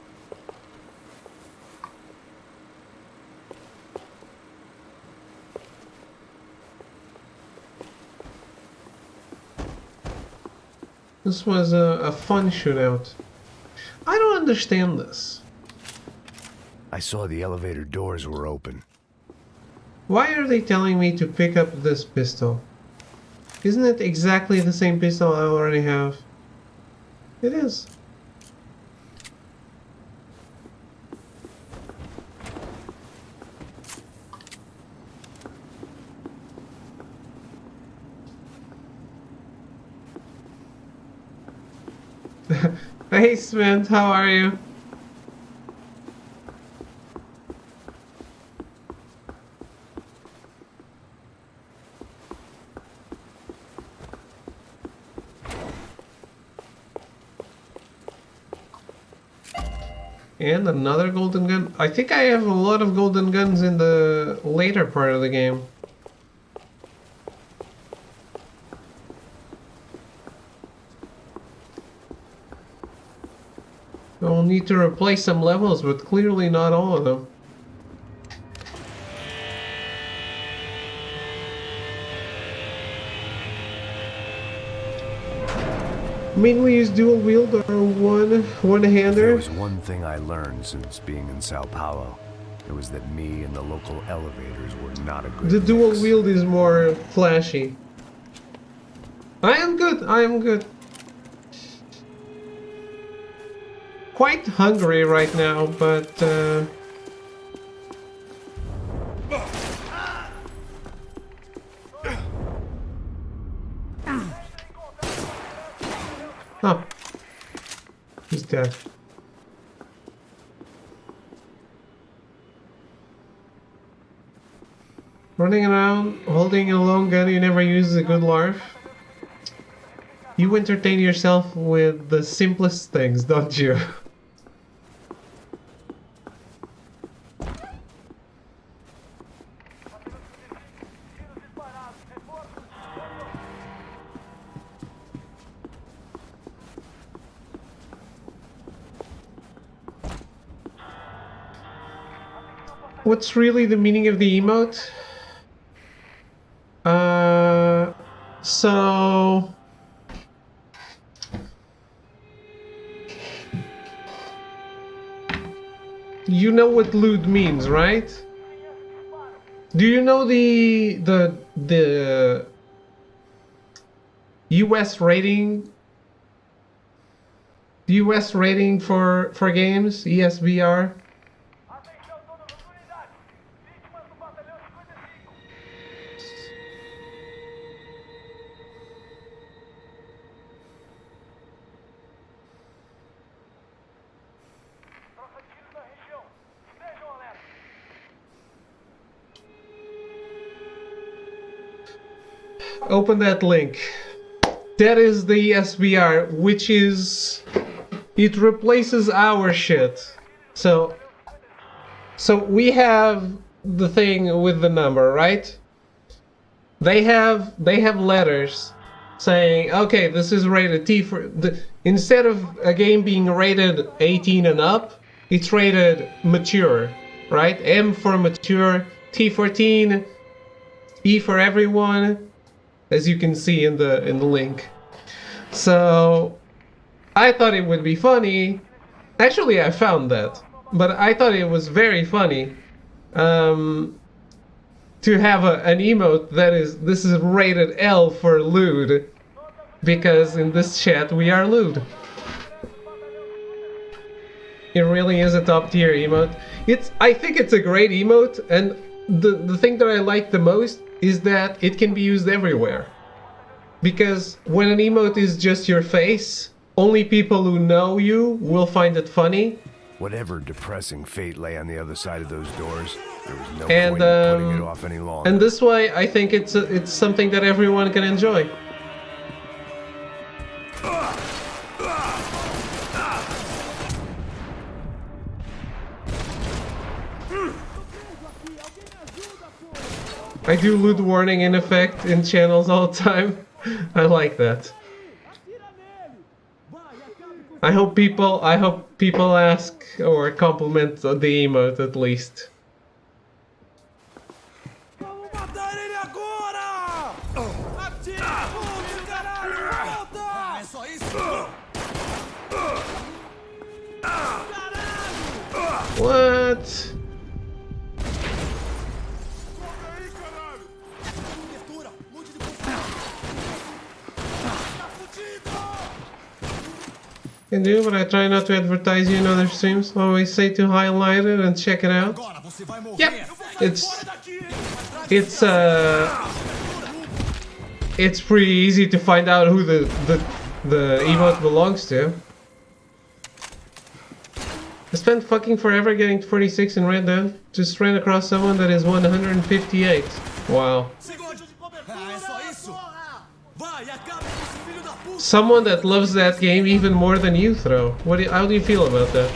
This was a fun shootout. I don't understand this. I saw the elevator doors were open. Why are they telling me to pick up this pistol? Isn't it exactly the same pistol I already have? It is. Hey Smith, how are you? And another golden gun. I think I have a lot of golden guns in the later part of the game. I'll need to replace some levels, but clearly not all of them. Mainly use dual wield or one-hander. There was one thing I learned since being in Sao Paulo. It was that me and the local elevators were not a good The dual mix. wield is more flashy. I am good. I am good. Quite hungry right now, but oh, he's dead. Running around, holding a long gun you never use is a good larf. You entertain yourself with the simplest things, don't you? What's really the meaning of the emote? So you know what lewd means, right? Do you know the US rating? US rating for games, ESBR? Open that link. That is the SBR, which is... it replaces our shit. So we have the thing with the number, right? They have letters saying, okay, this is rated T for... instead of a game being rated 18 and up, it's rated mature, right? M for mature, T for teen, E for everyone, as you can see in the link. So I thought it would be funny. Actually, I found that, but I thought it was very funny to have an emote that is, this is rated L for lewd, because in this chat we are lewd. It really is a top tier emote. I think it's a great emote, and the thing that I like the most is that it can be used everywhere. Because when an emote is just your face, only people who know you will find it funny. Whatever depressing fate lay on the other side of those doors, there was no And point in putting it off any longer. and this way, I think it's something that everyone can enjoy. I do lewd warning in effect in channels all the time. I like that. I hope people ask or compliment the emote at least. Vamos matar ele agora! Atira tudo, caralho! Volta! É só isso? Caralho! What? Can do, but I try not to advertise you in other streams. Always say to highlight it and check it out. Yep, it's pretty easy to find out who the emote belongs to. I spent fucking forever getting 46 in Red Dead. Just ran across someone that is 158. Wow. Someone that loves that game even more than you, Throw. How do you feel about that?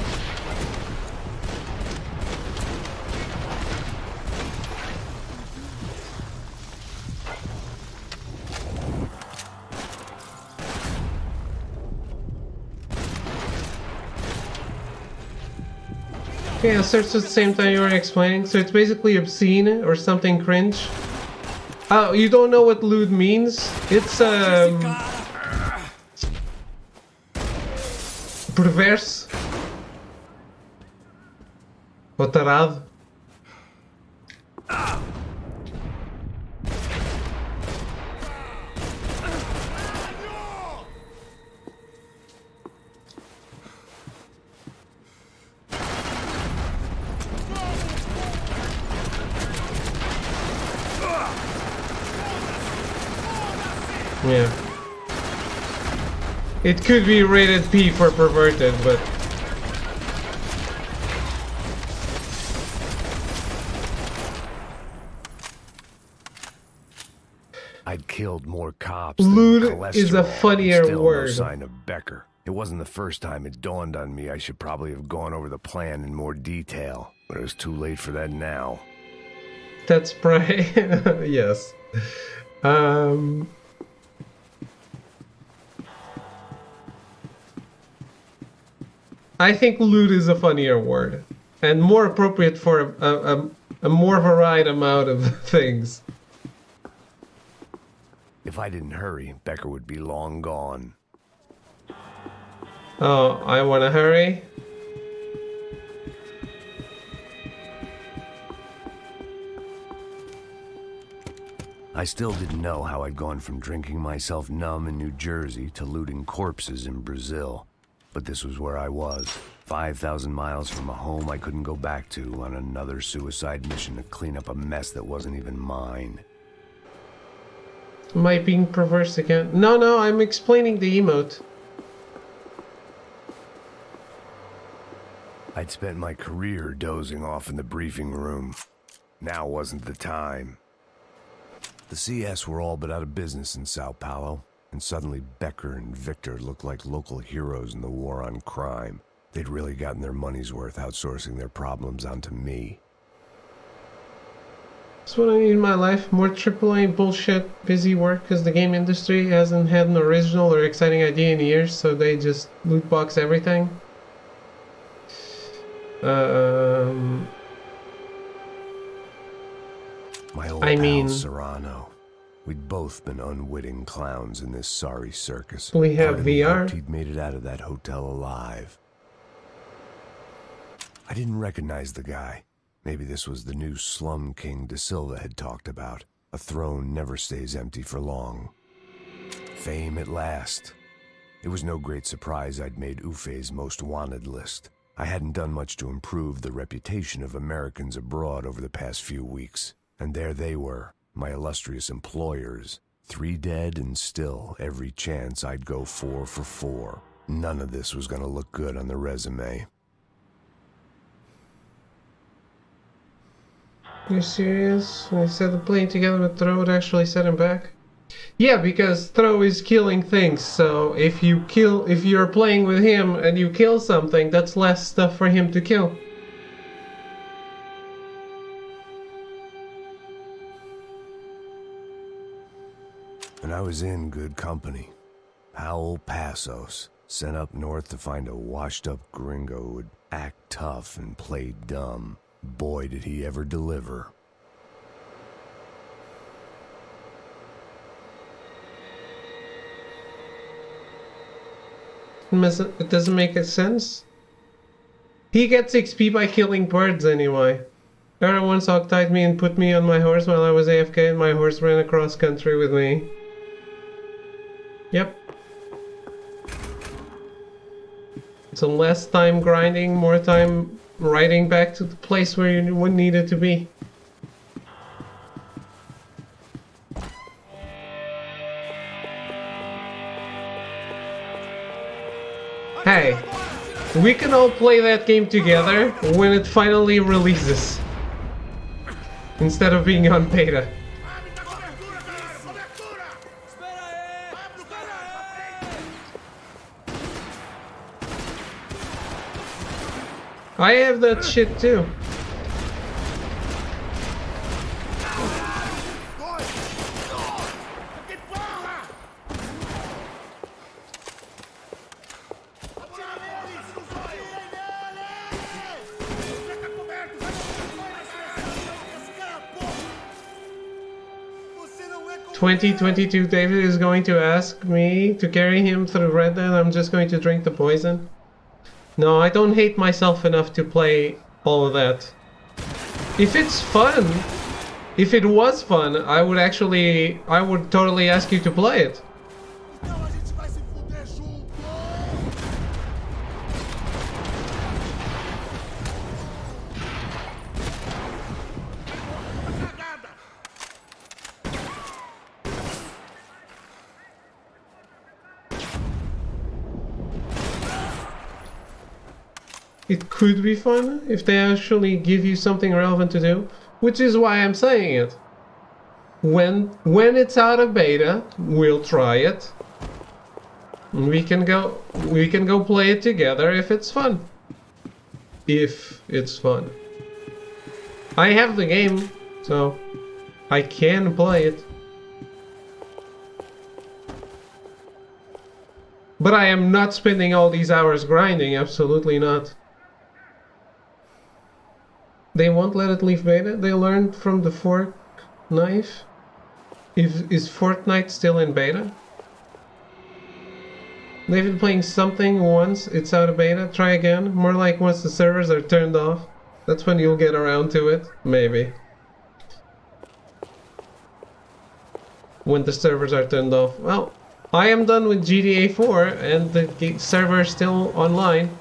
Okay, I'll search at the same time you were explaining. So it's basically obscene or something cringe. Oh, you don't know what lewd means? It's perverso. Ou tarado. Yeah. It could be rated P for perverted, but... I'd killed more cops Lewd than cholesterol, is a funnier still word. No sign of Becker. It wasn't the first time it dawned on me I should probably have gone over the plan in more detail, but it was too late for that now. That's probably... yes. I think lewd is a funnier word. And more appropriate for a more varied amount of things. If I didn't hurry, Becker would be long gone. Oh, I wanna hurry? I still didn't know how I'd gone from drinking myself numb in New Jersey to looting corpses in Brazil. But this was where I was, 5,000 miles from a home I couldn't go back to, on another suicide mission to clean up a mess that wasn't even mine. Am I being perverse again? No, I'm explaining the emote. I'd spent my career dozing off in the briefing room. Now wasn't the time. The CS were all but out of business in Sao Paulo, and suddenly Becker and Victor looked like local heroes in the war on crime. They'd really gotten their money's worth outsourcing their problems onto me. That's what I need in my life. More AAA bullshit, busy work, because the game industry hasn't had an original or exciting idea in years, so they just loot box everything. My old pal Serrano. We'd both been unwitting clowns in this sorry circus. We have Part of me VR. hoped he'd made it out of that hotel alive. I didn't recognize the guy. Maybe this was the new slum king De Silva had talked about. A throne never stays empty for long. Fame at last. It was no great surprise I'd made Ufe's most wanted list. I hadn't done much to improve the reputation of Americans abroad over the past few weeks. And there they were, my illustrious employers. 3 dead and still every chance I'd go 4 for 4. None of this was gonna look good on the resume. You serious? When I said the playing together with Throw would actually set him back? Yeah, because Throw is killing things, so if you're playing with him and you kill something, that's less stuff for him to kill. And I was in good company. Powell Passos, sent up north to find a washed-up gringo who would act tough and play dumb. Boy, did he ever deliver. It doesn't make sense. He gets XP by killing birds anyway. Everyone once hogtied me and put me on my horse while I was AFK and my horse ran across country with me. Yep. So less time grinding, more time riding back to the place where you needed to be. Hey, we can all play that game together when it finally releases. Instead of being on beta. I have that shit too. "2022 David is going to ask me to carry him through Red Dead. I'm just going to drink the poison." No, I don't hate myself enough to play all of that. If it's fun, if it was fun, I would totally ask you to play it. Então a gente vai se fuder junto! Cagada! It could be fun if they actually give you something relevant to do, which is why I'm saying it. When it's out of beta, we'll try it. We can go play it together if it's fun. If it's fun. I have the game, so I can play it. But I am not spending all these hours grinding, absolutely not. They won't let it leave beta? They learned from the fork knife? Is Fortnite still in beta? They've been playing something once, it's out of beta, try again. More like once the servers are turned off. That's when you'll get around to it, maybe. When the servers are turned off. Well, I am done with GTA 4 and the server is still online.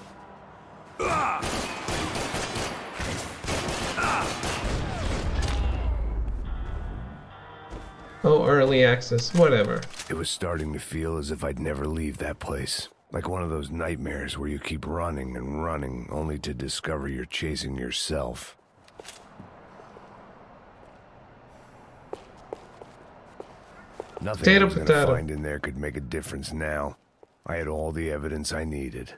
Oh, early access, whatever. It was starting to feel as if I'd never leave that place. Like one of those nightmares where you keep running and running, only to discover you're chasing yourself. Nothing I was gonna find in there could make a difference now. I had all the evidence I needed.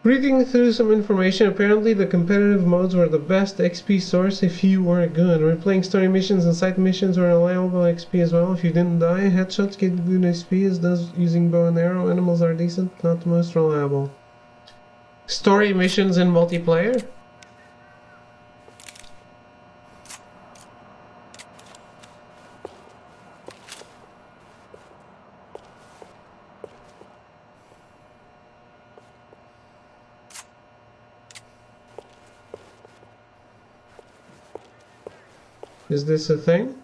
Reading through some information, apparently the competitive modes were the best XP source if you were good. Replaying story missions and side missions were reliable XP as well. If you didn't die, headshots get good XP as does using bow and arrow. Animals are decent, not the most reliable. Story missions in multiplayer? Is this a thing?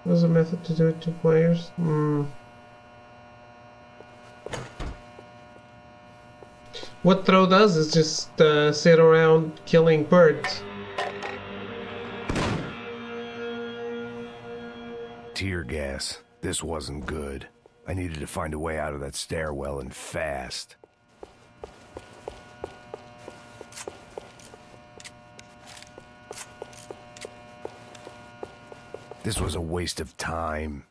There's a method to do it to players. What Throw does is just sit around killing birds. Tear gas. This wasn't good. I needed to find a way out of that stairwell and fast. This was a waste of time.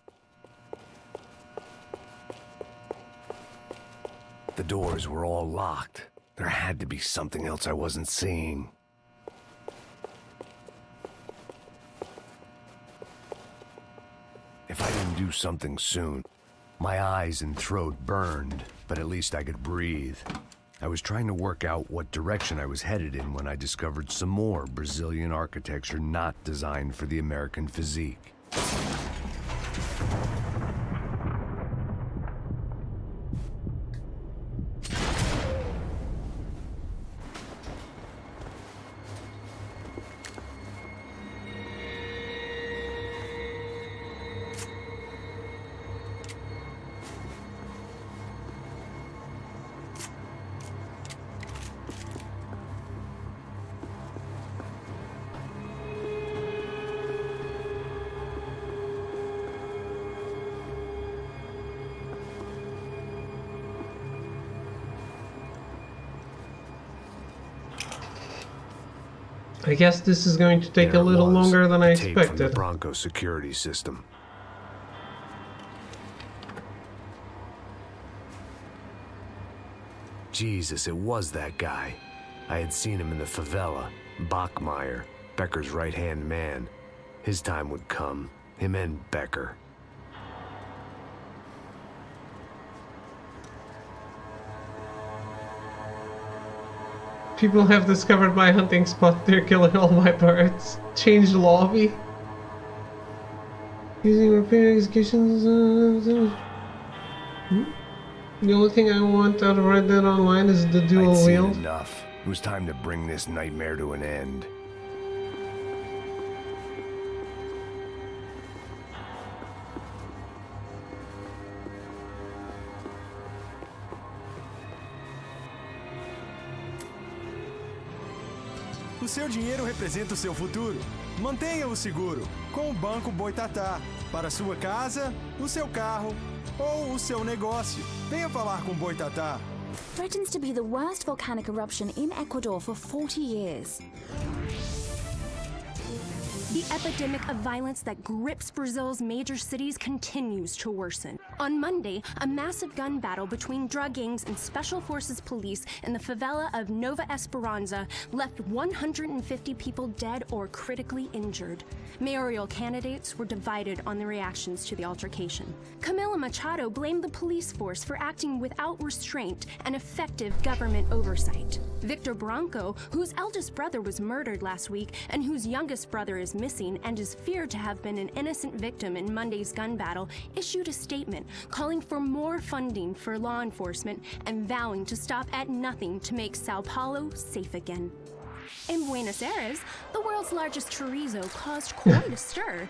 The doors were all locked. There had to be something else I wasn't seeing. If I didn't do something soon, my eyes and throat burned, but at least I could breathe. I was trying to work out what direction I was headed in when I discovered some more Brazilian architecture not designed for the American physique. I guess this is going to take a little longer than I Tape from the expected. Bronco security system. Jesus, it was that guy. I had seen him in the favela. Bachmeyer, Becker's right-hand man. His time would come. Him and Becker. People have discovered my hunting spot. They're killing all my birds. Change lobby. Using repair executions. The only thing I want out of Red Dead Online is the dual I'd seen wheels. enough. It was time to bring this nightmare to an end. O seu dinheiro representa o seu futuro. Mantenha-o seguro com o Banco Boitatá. Para sua casa, o seu carro ou o seu negócio. Venha falar com Boitatá. Threatens to be the worst volcanic eruption in Ecuador for 40 years. The epidemic of violence that grips Brazil's major cities continues to worsen. On Monday, a massive gun battle between drug gangs and special forces police in the favela of Nova Esperanza left 150 people dead or critically injured. Mayoral candidates were divided on the reactions to the altercation. Camila Machado blamed the police force for acting without restraint and effective government oversight. Victor Branco, whose eldest brother was murdered last week and whose youngest brother is missing and is feared to have been an innocent victim in Monday's gun battle, issued a statement calling for more funding for law enforcement and vowing to stop at nothing to make Sao Paulo safe again. In Buenos Aires, the world's largest chorizo caused quite a stir.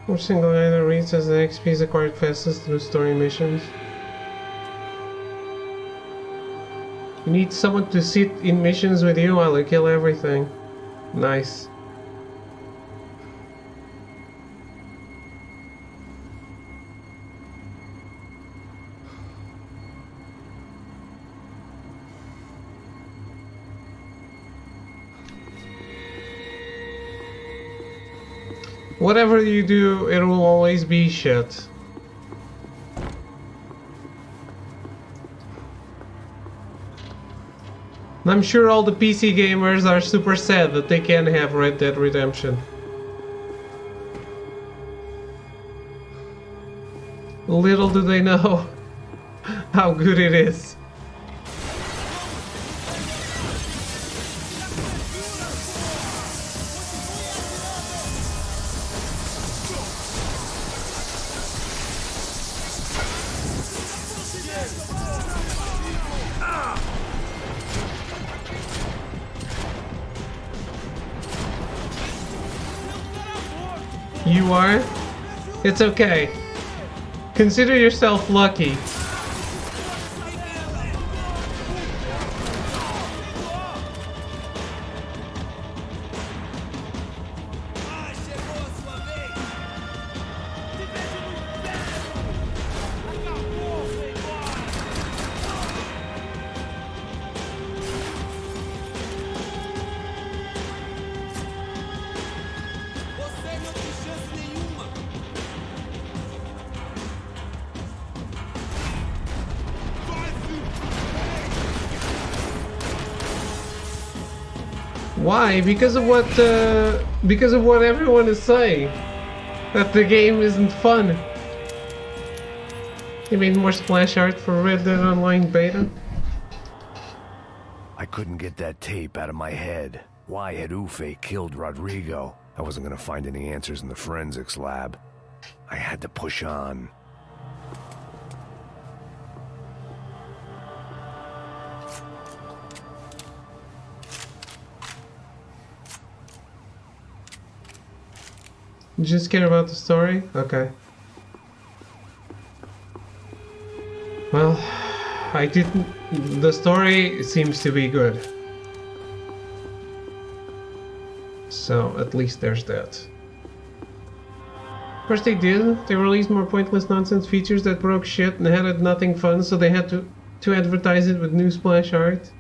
Which single either reads as the XP is acquired fastest through story missions. You need someone to sit in missions with you while you kill everything. Nice. Whatever you do, it will always be shit. I'm sure all the PC gamers are super sad that they can't have Red Dead Redemption. Little do they know how good it is. You are? It's okay. Consider yourself lucky. Why? Because of what everyone is saying. That the game isn't fun. You made more splash art for Red Dead Online beta? I couldn't get that tape out of my head. Why had Ufe killed Rodrigo? I wasn't gonna find any answers in the forensics lab. I had to push on. You just care about the story? Okay. Well, I didn't... The story seems to be good. So, at least there's that. First they did, they released more pointless nonsense features that broke shit and had nothing fun, so they had to advertise it with new splash art.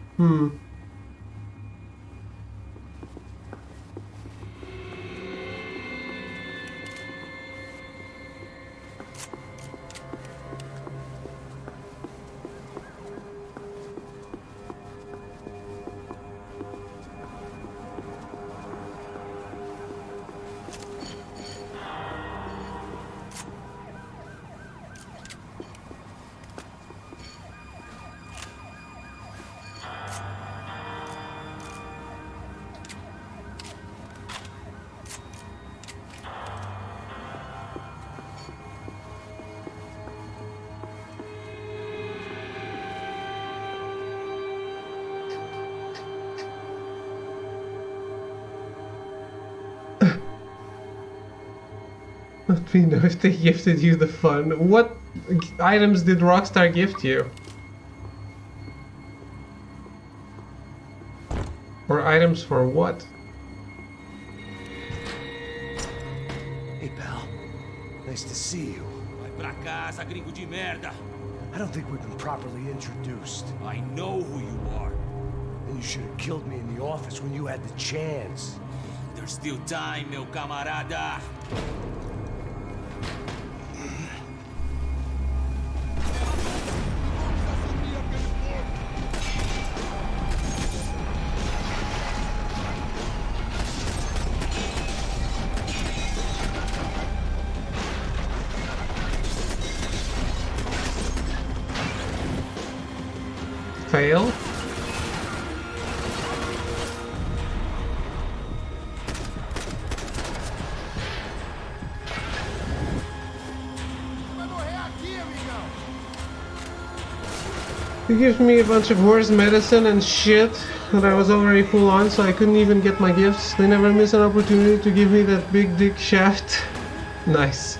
Let me know if they gifted you the fun. What items did Rockstar gift you? Or items for what? Hey, pal. Nice to see you. Vai pra casa, gringo de merda. I don't think we've been properly introduced. I know who you are. Then you should have killed me in the office when you had the chance. There's still time, meu camarada. Fail? He gives me a bunch of horse medicine and shit that I was already full on, so I couldn't even get my gifts. They never miss an opportunity to give me that big dick shaft. Nice.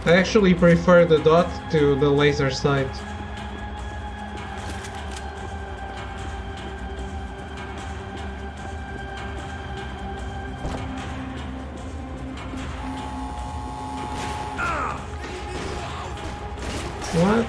I actually prefer the dot to the laser sight. What?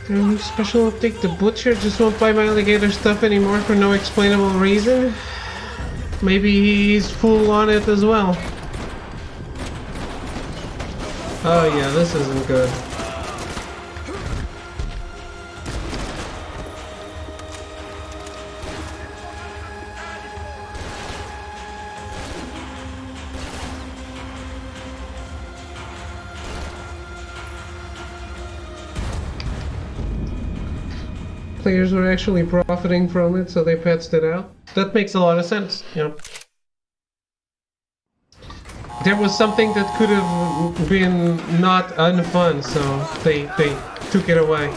New special update, the butcher just won't buy my alligator stuff anymore for no explainable reason. Maybe he's full on it as well. Oh yeah, this isn't good. Players were actually profiting from it, so they patched it out. That makes a lot of sense, you know. There was something that could have been not unfun, so they took it away.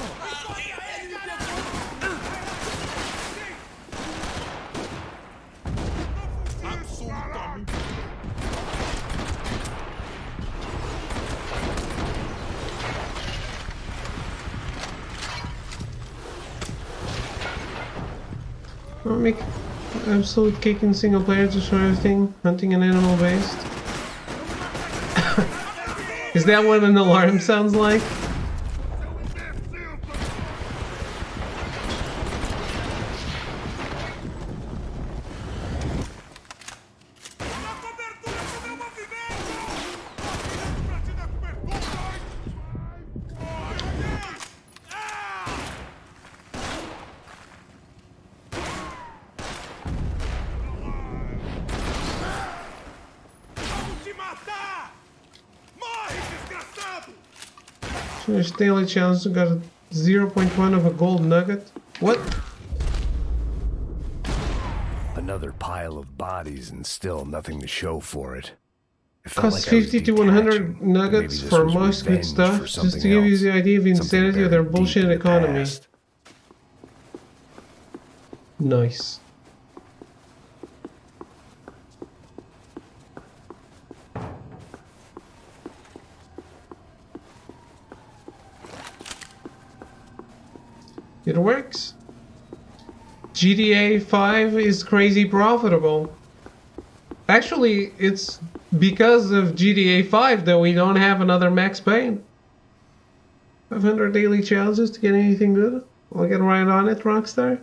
I'll make absolute cake in single player, destroy everything, hunting and animal based. Is that what an alarm sounds like? Finish daily challenge, got a 0.1 of a gold nugget. What? Another pile of bodies and still nothing to show for it. It felt Costs like I was 50 to 100 detaching, but nuggets maybe this for was most good revenge stuff, for just to something give you else, the idea of something insanity of their buried deep bullshit in the economy. past. Nice. It works. GTA 5 is crazy profitable. Actually, it's because of GTA 5 that we don't have another Max Payne. 500 daily challenges to get anything good? I'll get right on it, Rockstar.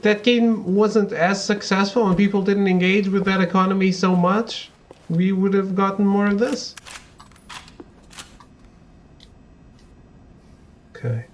That game wasn't as successful and people didn't engage with that economy so much, we would have gotten more of this. Okay.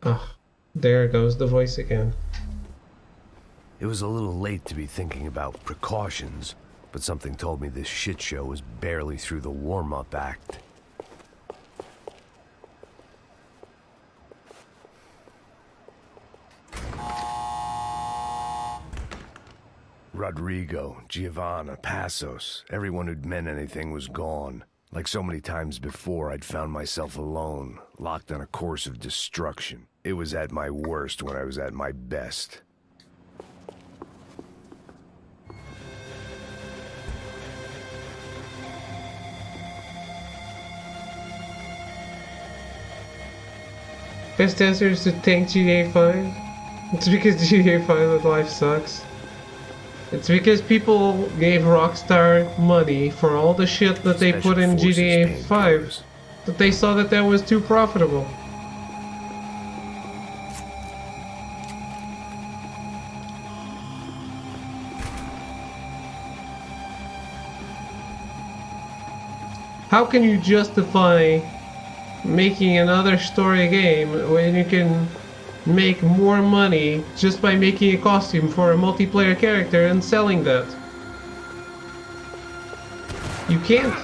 Oh, there goes the voice again. It was a little late to be thinking about precautions, but something told me this shit show was barely through the warm-up act. Rodrigo, Giovanna, Passos, everyone who'd meant anything was gone. Like so many times before, I'd found myself alone, locked on a course of destruction. It was at my worst when I was at my best. Best answer is to tank GTA 5. It's because GTA 5 life sucks. It's because people gave Rockstar money for all the shit that they put in GTA 5 that they saw that was too profitable. How can you justify making another story game when you can make more money just by making a costume for a multiplayer character and selling that? You can't.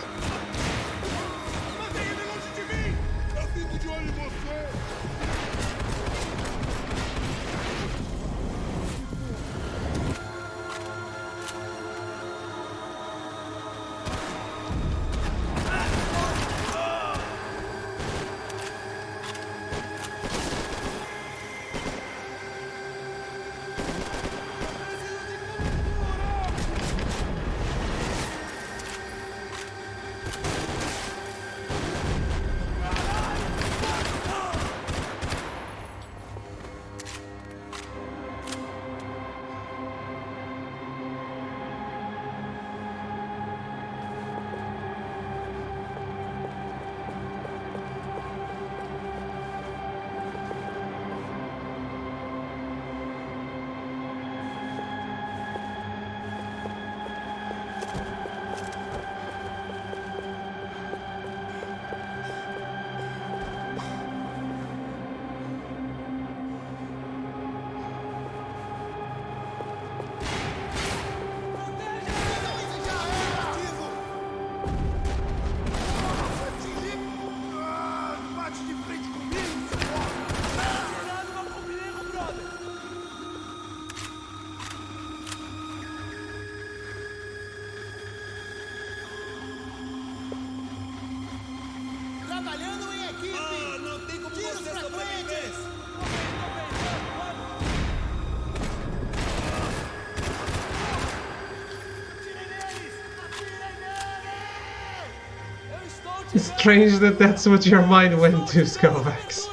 It's strange that that's what your mind went to, Skovax.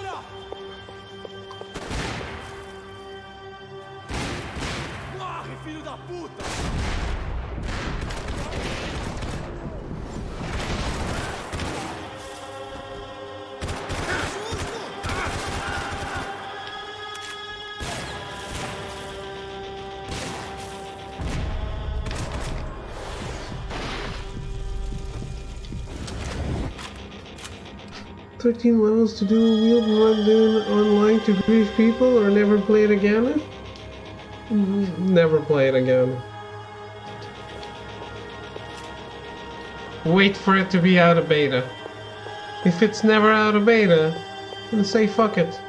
"13 levels to do a wheeled run online to grieve people or never play it again?" Never play it again. Wait for it to be out of beta. If it's never out of beta, then say fuck it.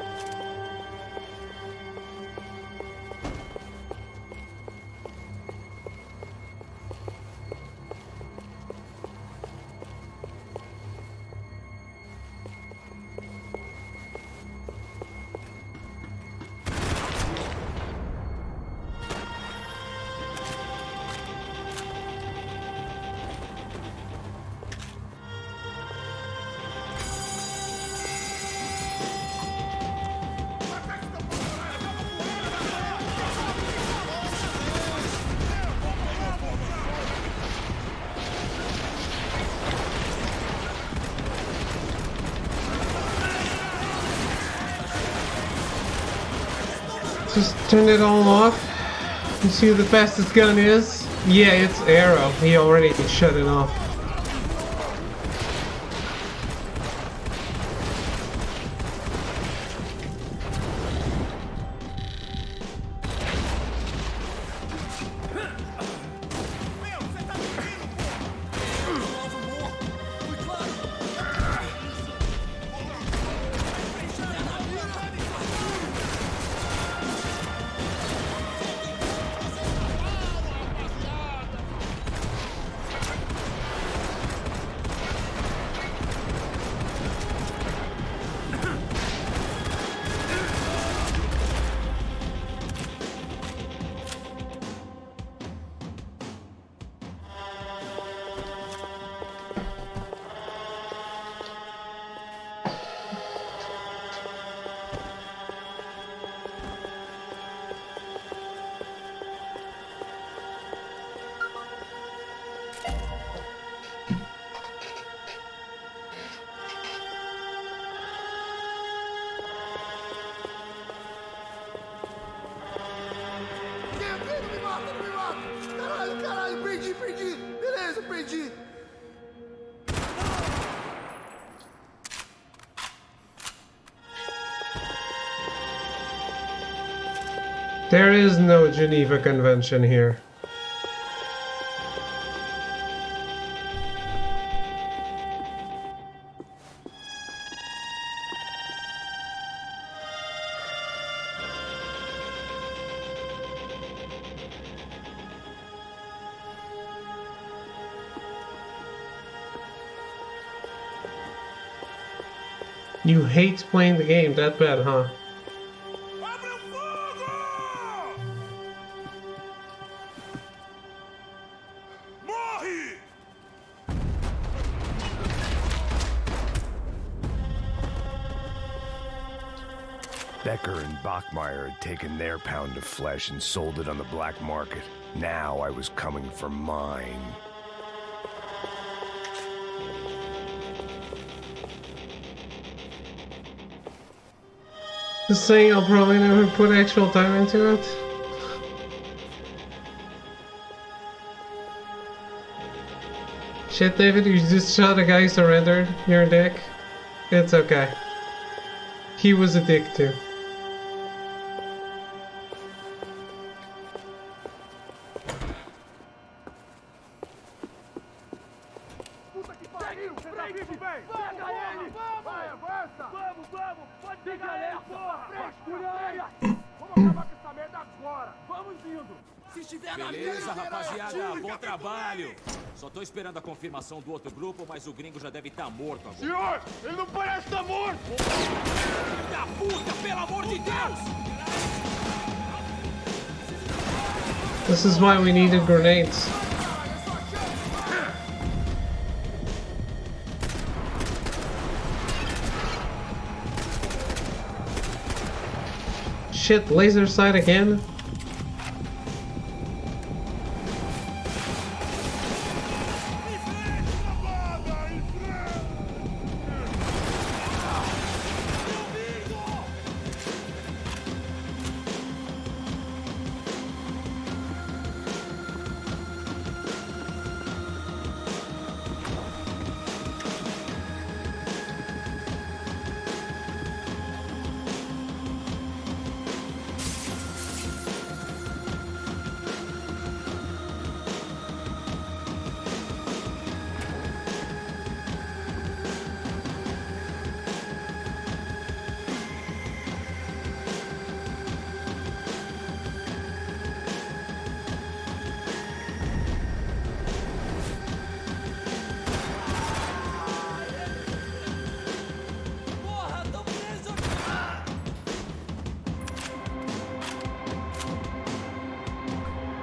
Just turn it all off. You see who the fastest gun is? Yeah, it's Arrow. He already shut it off. Perdi! Beleza, perdi! There is no Geneva Convention here. You hate playing the game that bad, huh? Becker and Bachmeyer had taken their pound of flesh and sold it on the black market. Now I was coming for mine. Just saying, I'll probably never put actual time into it. Shit, David, you just shot a guy who surrendered. You're a dick. It's okay. He was a dick too. Beleza, rapaziada, bom trabalho. Só tô esperando a confirmação do outro grupo, mas o gringo já deve estar morto agora. Senhor, ele não parece estar morto! Filho da puta, pelo amor de Deus! This is why we needed grenades. shit, laser sight again?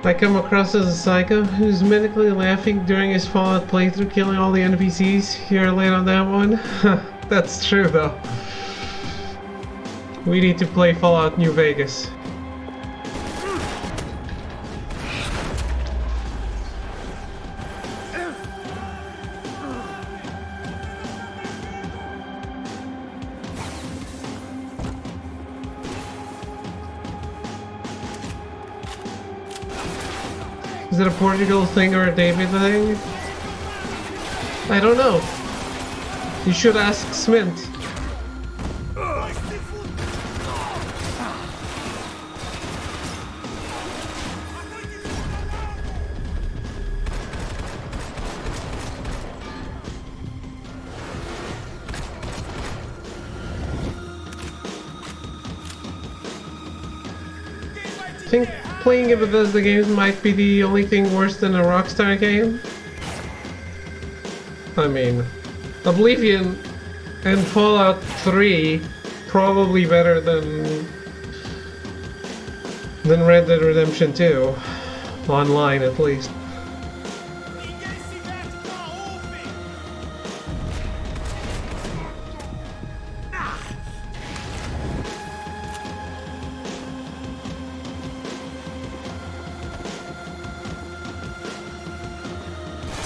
I come across as a psycho who's medically laughing during his Fallout playthrough, killing all the NPCs. You're late on that one? That's true though. We need to play Fallout New Vegas. Is it a Portugal thing or a David thing? I don't know. You should ask Smint. I think playing a Bethesda game might be the only thing worse than a Rockstar game. I mean, Oblivion and Fallout 3 probably better than Red Dead Redemption 2. Online at least.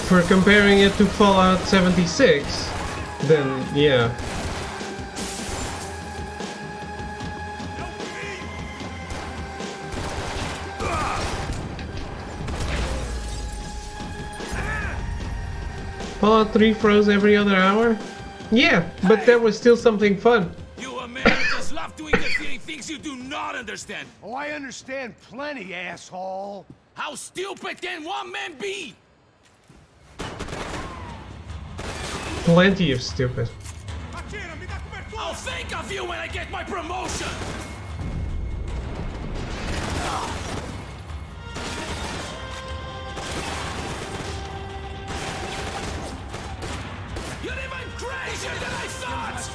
If we're comparing it to Fallout 76, then yeah. Fallout 3 froze every other hour? Yeah, but that was still something fun. You Americans love to interfere in things you do not understand. Oh, I understand plenty, asshole. How stupid can one man be? Plenty of stupid. I'll think of you when I get my promotion! You're even crazier than I thought!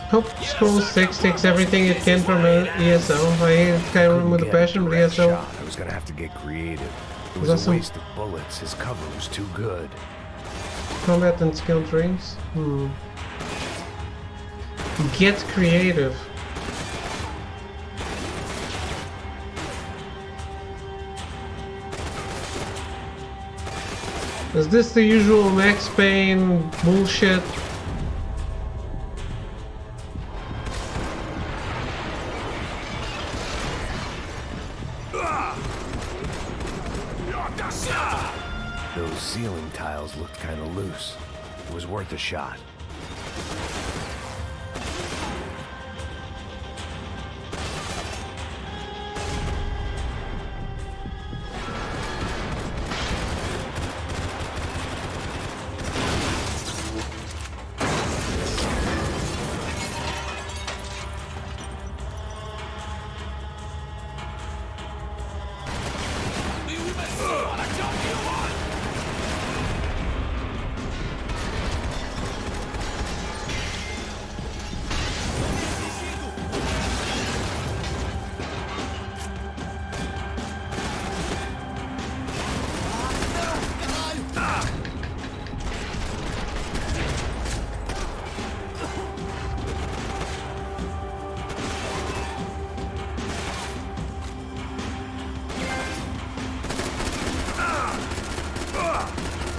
Hope Scroll 6 takes everything it can from ESO. I hated Skyrim with a passion, but ESO... I was gonna have to get creative. It was awesome. a waste of bullets. His cover was too good. Combat and skill trees? Get creative. Is this the usual Max Payne bullshit? Those ceiling tiles looked kind of loose. It was worth a shot.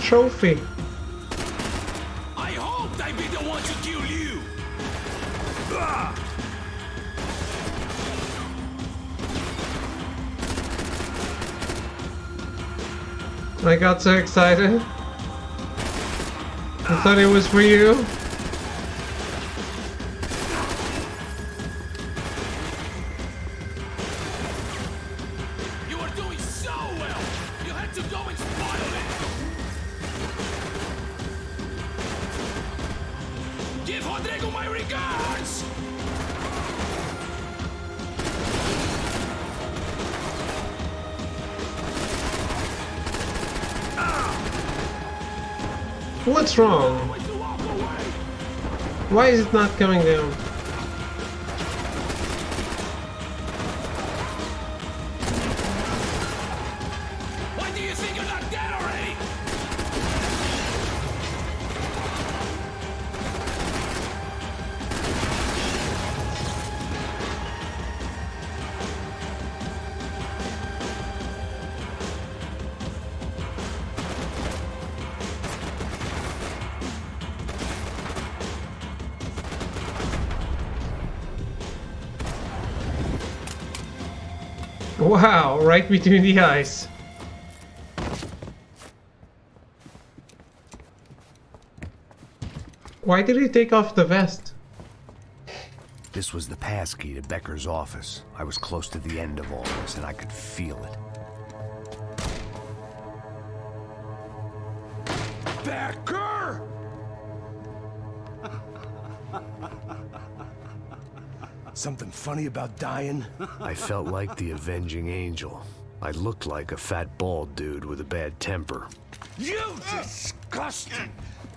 trophy. I hoped I'd be the one to kill you. Ah! I got so excited. I thought it was for you. You were doing so well. You had to go and spoil it. Give Rodrigo my regards. What's wrong? Why is it not coming down? Why do you think you're not dead already? Wow, right between the eyes. Why did he take off the vest? This was the passkey to Becker's office. I was close to the end of all this, and I could feel it. Becker! Something funny about dying? I felt like the avenging angel. I looked like a fat bald dude with a bad temper. You disgusting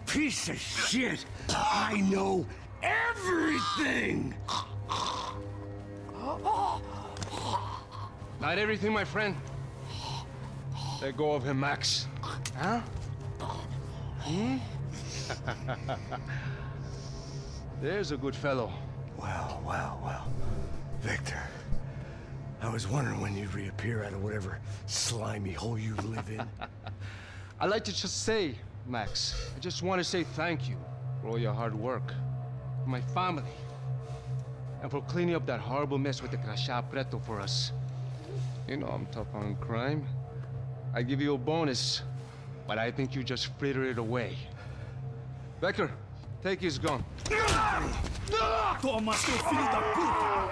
piece of shit! I know everything! Not everything, my friend. Let go of him, Max. Huh? Hmm? There's a good fellow. Well, well, well. Victor, I was wondering when you'd reappear out of whatever slimy hole you live in. I'd like to just say, Max, I just want to say thank you for all your hard work, for my family, and for cleaning up that horrible mess with the Crachá Preto for us. You know I'm tough on crime. I give you a bonus, but I think you just fritter it away. Becker, take his gun. Toma, seu filho da puta!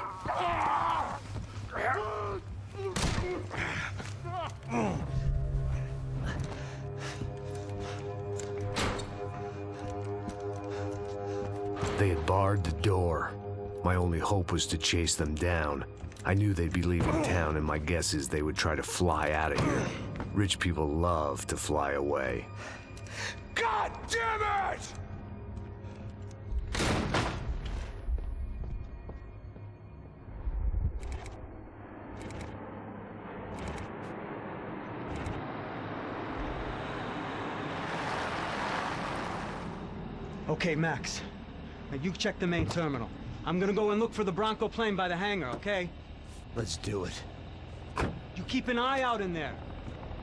They had barred the door. My only hope was to chase them down. I knew they'd be leaving town, and my guess is they would try to fly out of here. Rich people love to fly away. God damn it! Okay, Max. Now you check the main terminal. I'm gonna go and look for the Bronco plane by the hangar, okay? Let's do it. You keep an eye out in there.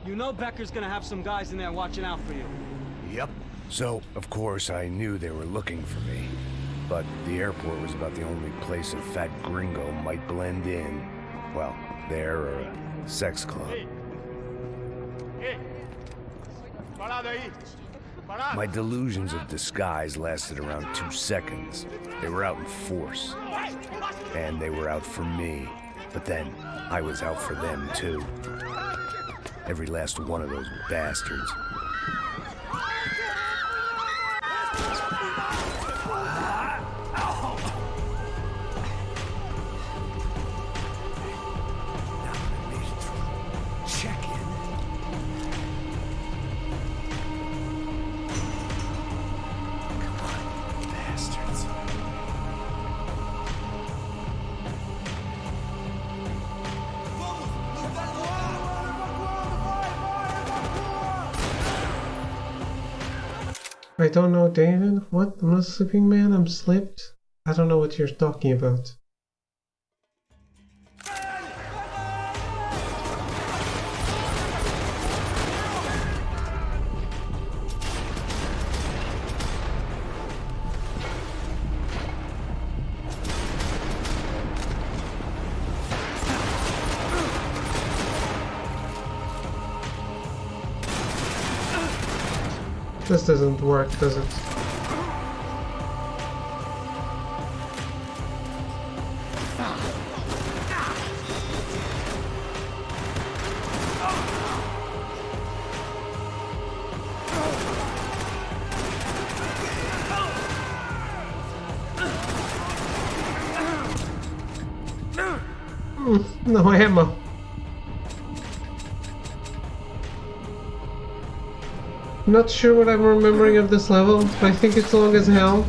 You know Becker's gonna have some guys in there watching out for you. Yep. So, of course, I knew they were looking for me. But the airport was about the only place a fat gringo might blend in. Well, there or a sex club. My delusions of disguise lasted around 2 seconds. They were out in force. And they were out for me. But then, I was out for them, too. Every last one of those bastards. I don't know, David. What? I'm not a sleeping man? I'm slipped? I don't know what you're talking about. This doesn't work, does it? No ammo. Not sure what I'm remembering of this level, but I think it's long as hell.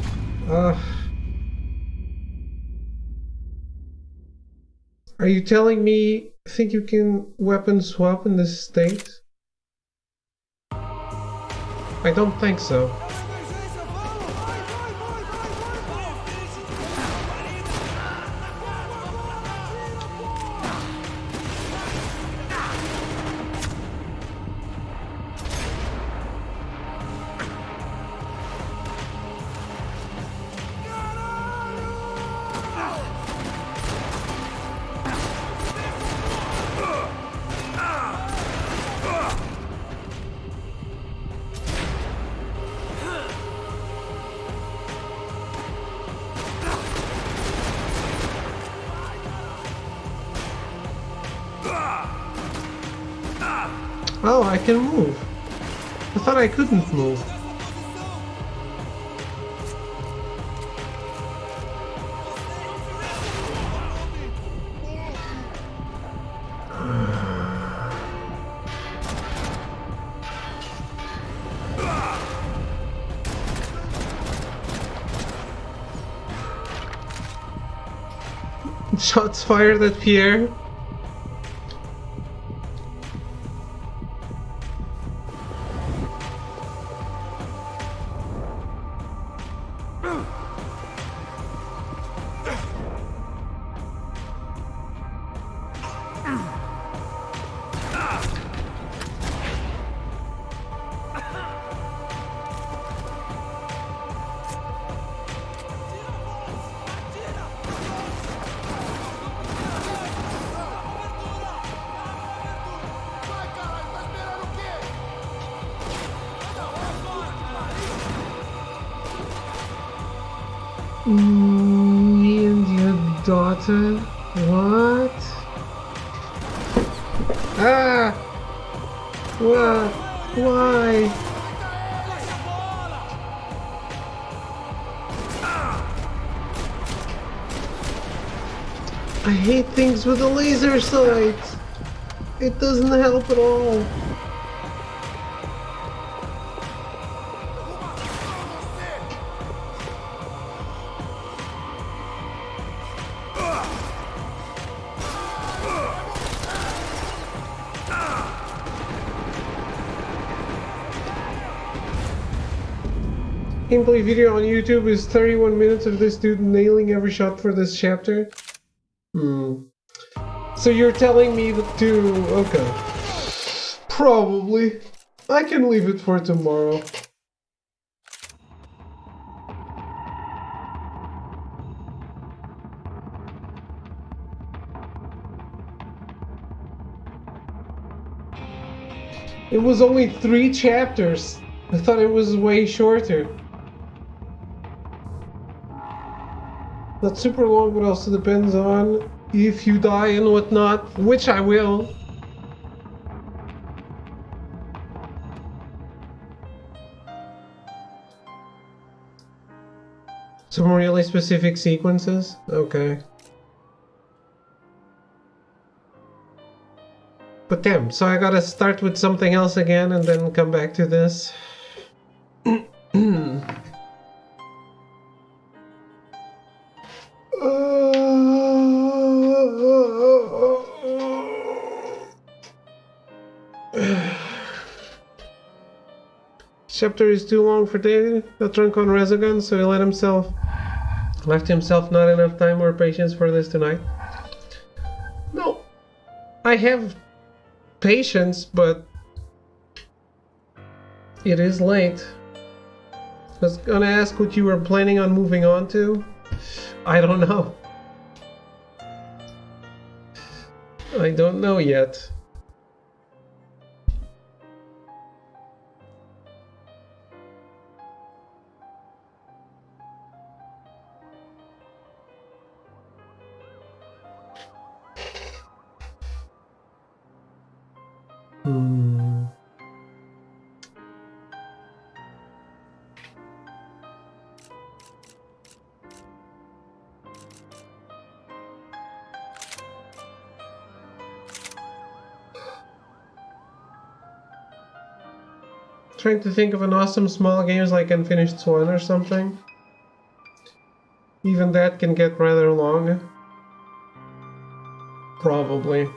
Are you telling me think you can weapon swap in this state? I don't think so. Oh, I can move. I thought I couldn't move. Shots fired at Pierre. Me and your daughter? What? Ah! What? Why? I hate things with a laser sight. It doesn't help at all. Gameplay video on YouTube is 31 minutes of this dude nailing every shot for this chapter. So you're telling me to... okay. Probably. I can leave it for tomorrow. It was only 3 chapters. I thought it was way shorter. Not super long, but also depends on if you die and whatnot, which I will. Some really specific sequences? Okay. But damn, so I gotta start with something else again and then come back to this. Chapter is too long for David. Got drunk on Resogun, so he left himself not enough time or patience for this tonight. No, I have patience, but it is late. I was gonna ask what you were planning on moving on to. I don't know. I don't know yet. Trying to think of an awesome small games like Unfinished Swan or something. Even that can get rather long. Probably.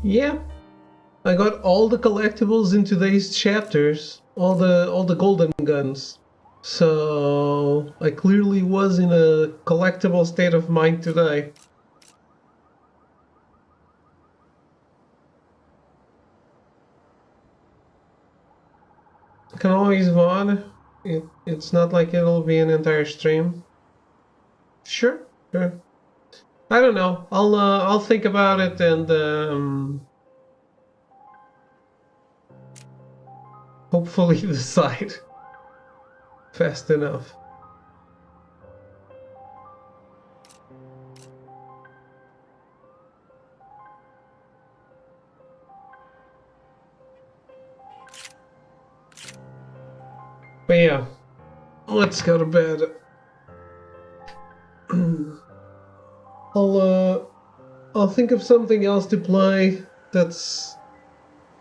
Yeah. I got all the collectibles in today's chapters, all the golden guns. So I clearly was in a collectible state of mind today. I can always VOD. It's not like it'll be an entire stream. Sure. I don't know. I'll think about it and hopefully decide fast enough. But yeah, let's go to bed. I'll think of something else to play that's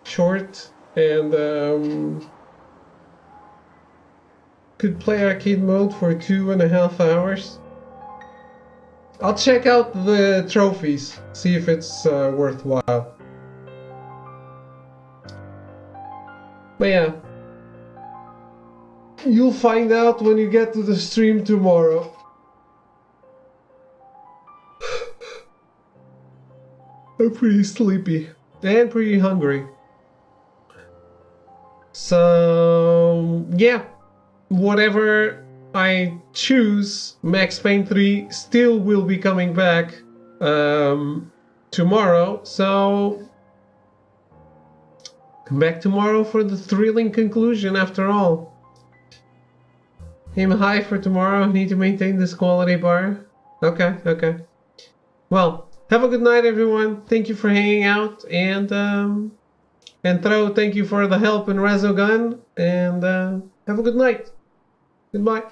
short and could play arcade mode for 2.5 hours. I'll check out the trophies, see if it's worthwhile. But yeah, you'll find out when you get to the stream tomorrow. I'm pretty sleepy and pretty hungry. So yeah, whatever I choose, Max Payne 3 still will be coming back tomorrow. So come back tomorrow for the thrilling conclusion after all. Aim high for tomorrow. Need to maintain this quality bar. Okay. Well, have a good night, everyone. Thank you for hanging out, and Throw, thank you for the help in Resogun, and have a good night. Goodbye.